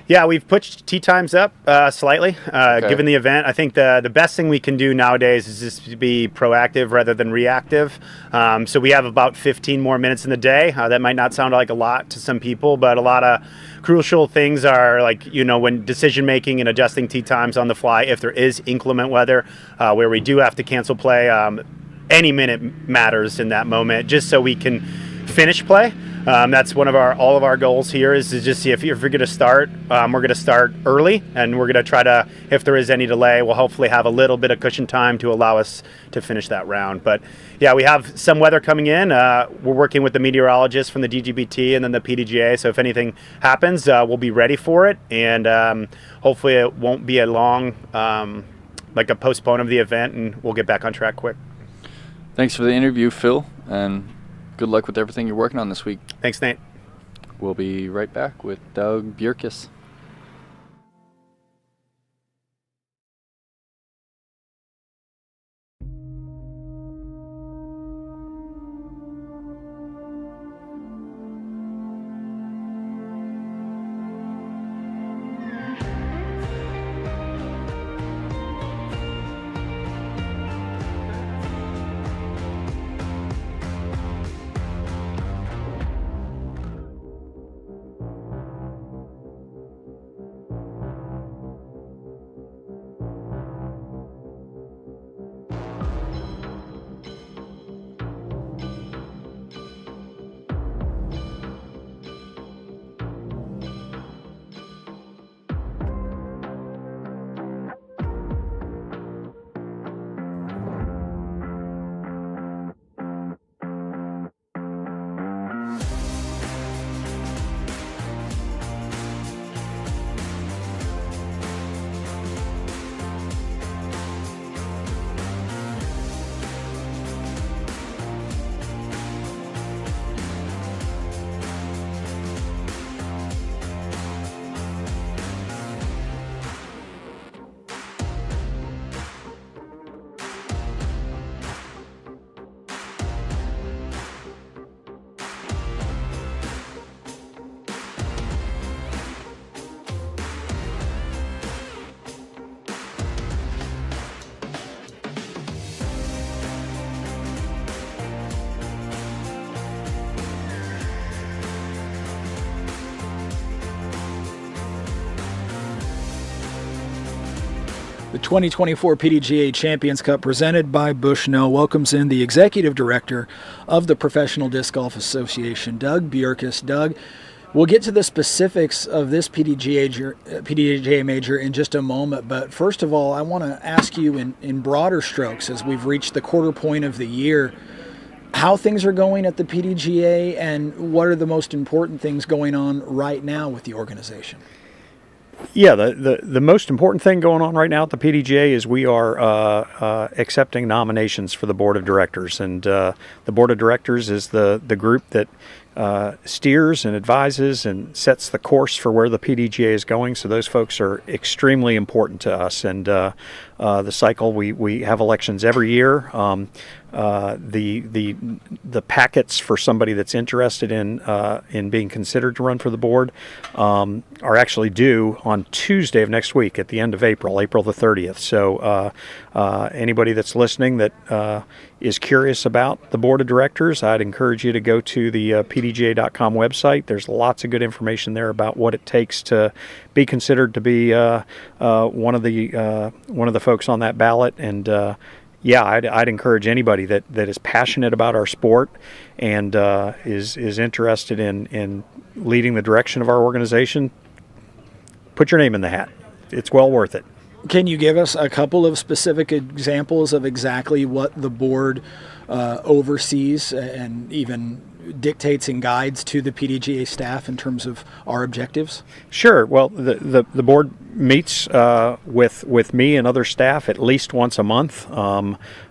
Yeah, we've pushed tee times up slightly, Okay. given the event. I think the best thing we can do nowadays is just to be proactive rather than reactive. So we have about 15 more minutes in the day. That might not sound like a lot to some people, but a lot of crucial things are like, when decision making and adjusting tee times on the fly, if there is inclement weather where we do have to cancel play, any minute matters in that moment, just so we can finish play. That's one of all of our goals here, is to just see if we're going to start, we're going to start early, and we're going to try to, if there is any delay, we'll hopefully have a little bit of cushion time to allow us to finish that round. But yeah, we have some weather coming in. We're working with the meteorologists from the DGPT and then the PDGA. So if anything happens, we'll be ready for it. And hopefully it won't be a long, like a postpone of the event, and we'll get back on track quick. Thanks for the interview, Phil, and good luck with everything you're working on this week. Thanks, Nate. We'll be right back with Doug Bjerkes. The 2024 PDGA Champions Cup, presented by Bushnell, welcomes in the Executive Director of the Professional Disc Golf Association, Doug Bjerkes. Doug, we'll get to the specifics of this PDGA major in just a moment, but first of all, I want to ask you in broader strokes, as we've reached the quarter point of the year, how things are going at the PDGA and what are the most important things going on right now with the organization? Yeah, the most important thing going on right now at the PDGA is we are accepting nominations for the board of directors, and the board of directors is the group that steers and advises and sets the course for where the PDGA is going. So those folks are extremely important to us, and the cycle, we have elections every year. The packets for somebody that's interested in being considered to run for the board are actually due on Tuesday of next week, at the end of April the 30th. So anybody that's listening that is curious about the board of directors, I'd encourage you to go to the PDGA.com website. There's lots of good information there about what it takes to be considered to be one of the folks on that ballot, and yeah, I'd encourage anybody that is passionate about our sport and is interested in leading the direction of our organization, put your name in the hat. It's well worth it. Can you give us a couple of specific examples of exactly what the board oversees and even dictates and guides to the PDGA staff in terms of our objectives? Sure. Well, the board meets with me and other staff at least once a month.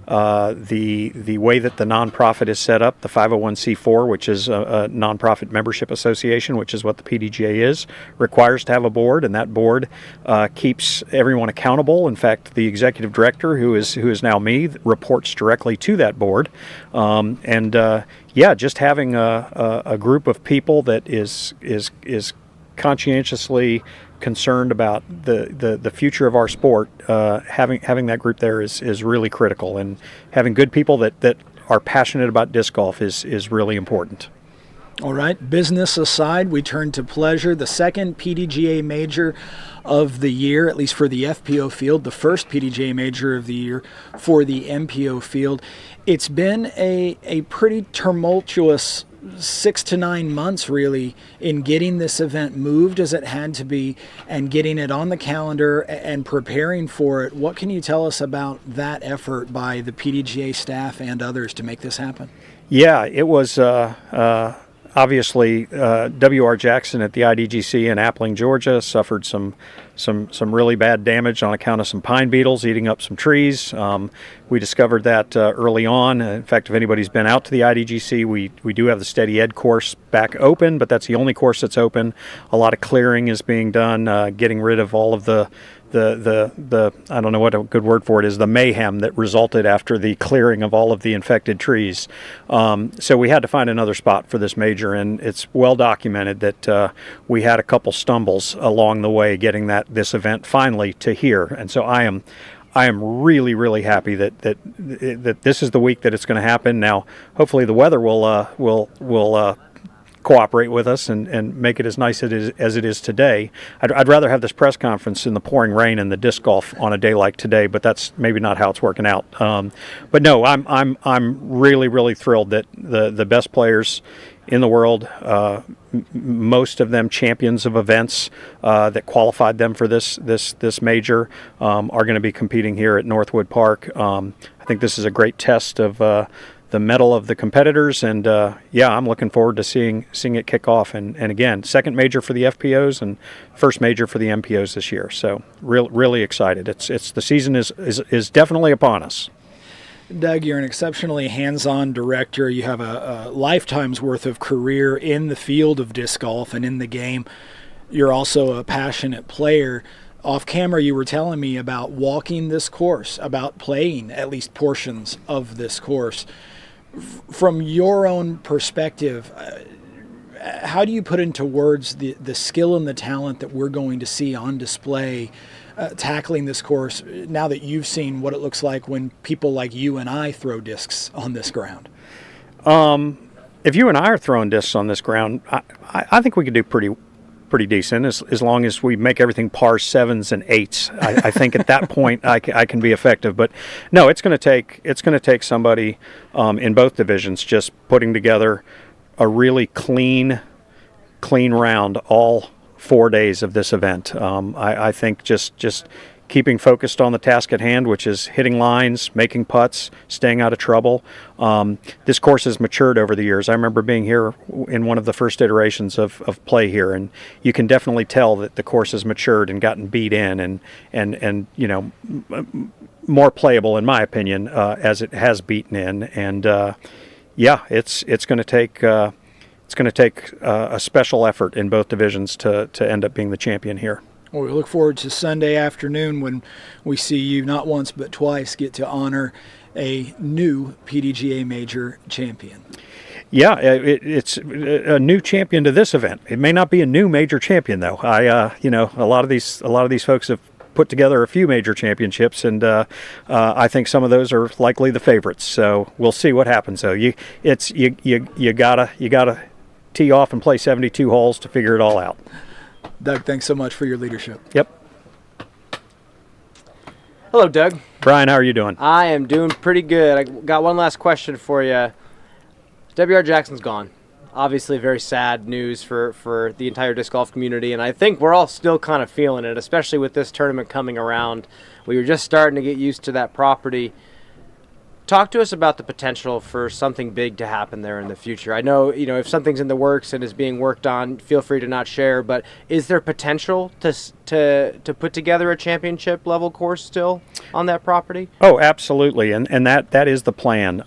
The way that the nonprofit is set up, the 501c4, which is a nonprofit membership association, which is what the PDGA is, requires to have a board, and that board keeps everyone accountable. In fact, the executive director, who is now me, reports directly to that board. Just having a group of people that is conscientiously concerned about the future of our sport, having that group there is really critical, and having good people that are passionate about disc golf is really important. All right, business aside, we turn to pleasure. The second PDGA major of the year, at least for the FPO field, the first PDGA major of the year for the MPO field. It's been a pretty tumultuous 6 to 9 months, really, in getting this event moved as it had to be and getting it on the calendar and preparing for it. What can you tell us about that effort by the PDGA staff and others to make this happen? Yeah, it was obviously W.R. Jackson at the IDGC in Appling, Georgia, suffered some really bad damage on account of some pine beetles eating up some trees. We discovered that early on. In fact, if anybody's been out to the IDGC, we do have the Steady Ed course back open, but that's the only course that's open. A lot of clearing is being done, getting rid of all of the I don't know what a good word for it is, the mayhem that resulted after the clearing of all of the infected trees. So we had to find another spot for this major, and it's well documented that we had a couple stumbles along the way getting this event finally to here. And so I am really, really happy that this is the week that it's going to happen. Now, hopefully the weather will cooperate with us and make it as nice as it is today. I'd rather have this press conference in the pouring rain and the disc golf on a day like today, but that's maybe not how it's working out. But no, I'm really, really thrilled that the best players in the world, most of them champions of events that qualified them for this major, are going to be competing here at Northwood Park. I think this is a great test of the mettle of the competitors, and I'm looking forward to seeing it kick off. And again, second major for the FPOs and first major for the MPOs this year. So really excited. It's the season is definitely upon us. Doug, you're an exceptionally hands-on director. You have a lifetime's worth of career in the field of disc golf and in the game. You're also a passionate player. Off camera, you were telling me about walking this course, about playing at least portions of this course. From your own perspective, how do you put into words the skill and the talent that we're going to see on display tackling this course now that you've seen what it looks like when people like you and I throw discs on this ground? If you and I are throwing discs on this ground, I think we could do pretty decent as long as we make everything par 7s and 8s. I think at that point I can be effective. But no, it's going to take somebody in both divisions just putting together a really clean round all 4 days of this event. I think just keeping focused on the task at hand, which is hitting lines, making putts, staying out of trouble. This course has matured over the years. I remember being here in one of the first iterations of play here, and you can definitely tell that the course has matured and gotten beat in and more playable, in my opinion, as it has beaten in. And it's going to take a special effort in both divisions to end up being the champion here. Well, we look forward to Sunday afternoon when we see you not once but twice get to honor a new PDGA major champion. Yeah, it's a new champion to this event. It may not be a new major champion though. A lot of these folks have put together a few major championships, and I think some of those are likely the favorites. So we'll see what happens. So you gotta tee off and play 72 holes to figure it all out. Doug, thanks so much for your leadership. Yep. Hello, Doug. Brian, how are you doing? I am doing pretty good. I got one last question for you. W.R. Jackson's gone. Obviously, very sad news for the entire disc golf community, and I think we're all still kind of feeling it, especially with this tournament coming around. We were just starting to get used to that property. Talk to us about the potential for something big to happen there in the future. I know, if something's in the works and is being worked on, feel free to not share, but is there potential to put together a championship level course still on that property? Oh, absolutely, and that is the plan.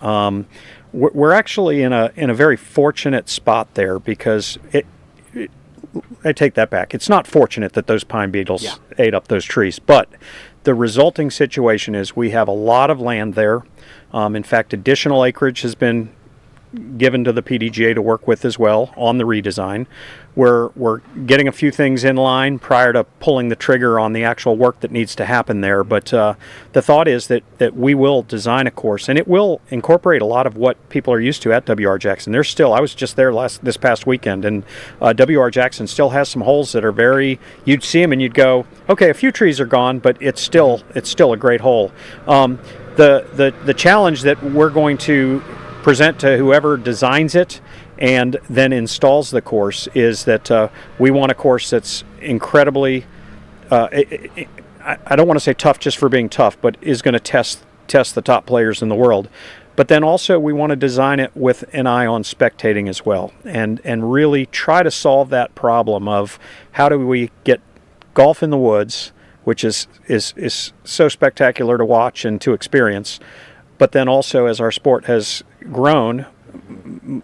We're actually in a very fortunate spot there because I take that back. It's not fortunate that those pine beetles ate up those trees, but the resulting situation is we have a lot of land there. In fact, additional acreage has been given to the PDGA to work with as well on the redesign. We're getting a few things in line prior to pulling the trigger on the actual work that needs to happen there. But the thought is that we will design a course, and it will incorporate a lot of what people are used to at W.R. Jackson. There's still, I was just there this past weekend, and W.R. Jackson still has some holes that are very, you'd see them and you'd go, okay, a few trees are gone, but it's still a great hole. The challenge that we're going to present to whoever designs it and then installs the course is that we want a course that's incredibly, I don't want to say tough just for being tough, but is going to test the top players in the world. But then also we want to design it with an eye on spectating as well, and really try to solve that problem of how do we get golf in the woods, which is so spectacular to watch and to experience. But then also, as our sport has grown,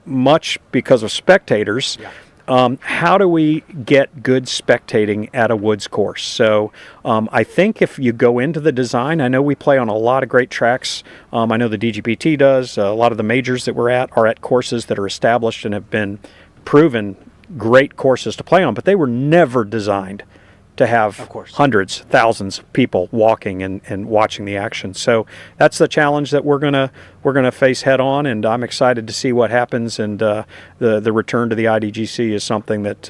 much because of spectators, how do we get good spectating at a woods course? So I think if you go into the design, I know we play on a lot of great tracks. I know the DGPT does. A lot of the majors that we're at are at courses that are established and have been proven great courses to play on, but they were never designed to have hundreds, thousands of people walking and watching the action. So that's the challenge that we're gonna face head on, and I'm excited to see what happens. And the return to the IDGC is something that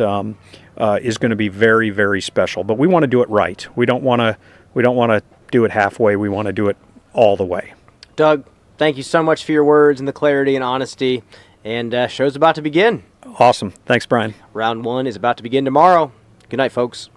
is going to be very, very special. But we want to do it right. We don't want to do it halfway. We want to do it all the way. Doug, thank you so much for your words and the clarity and honesty. And show's about to begin. Awesome. Thanks, Brian. Round 1 is about to begin tomorrow. Good night, folks.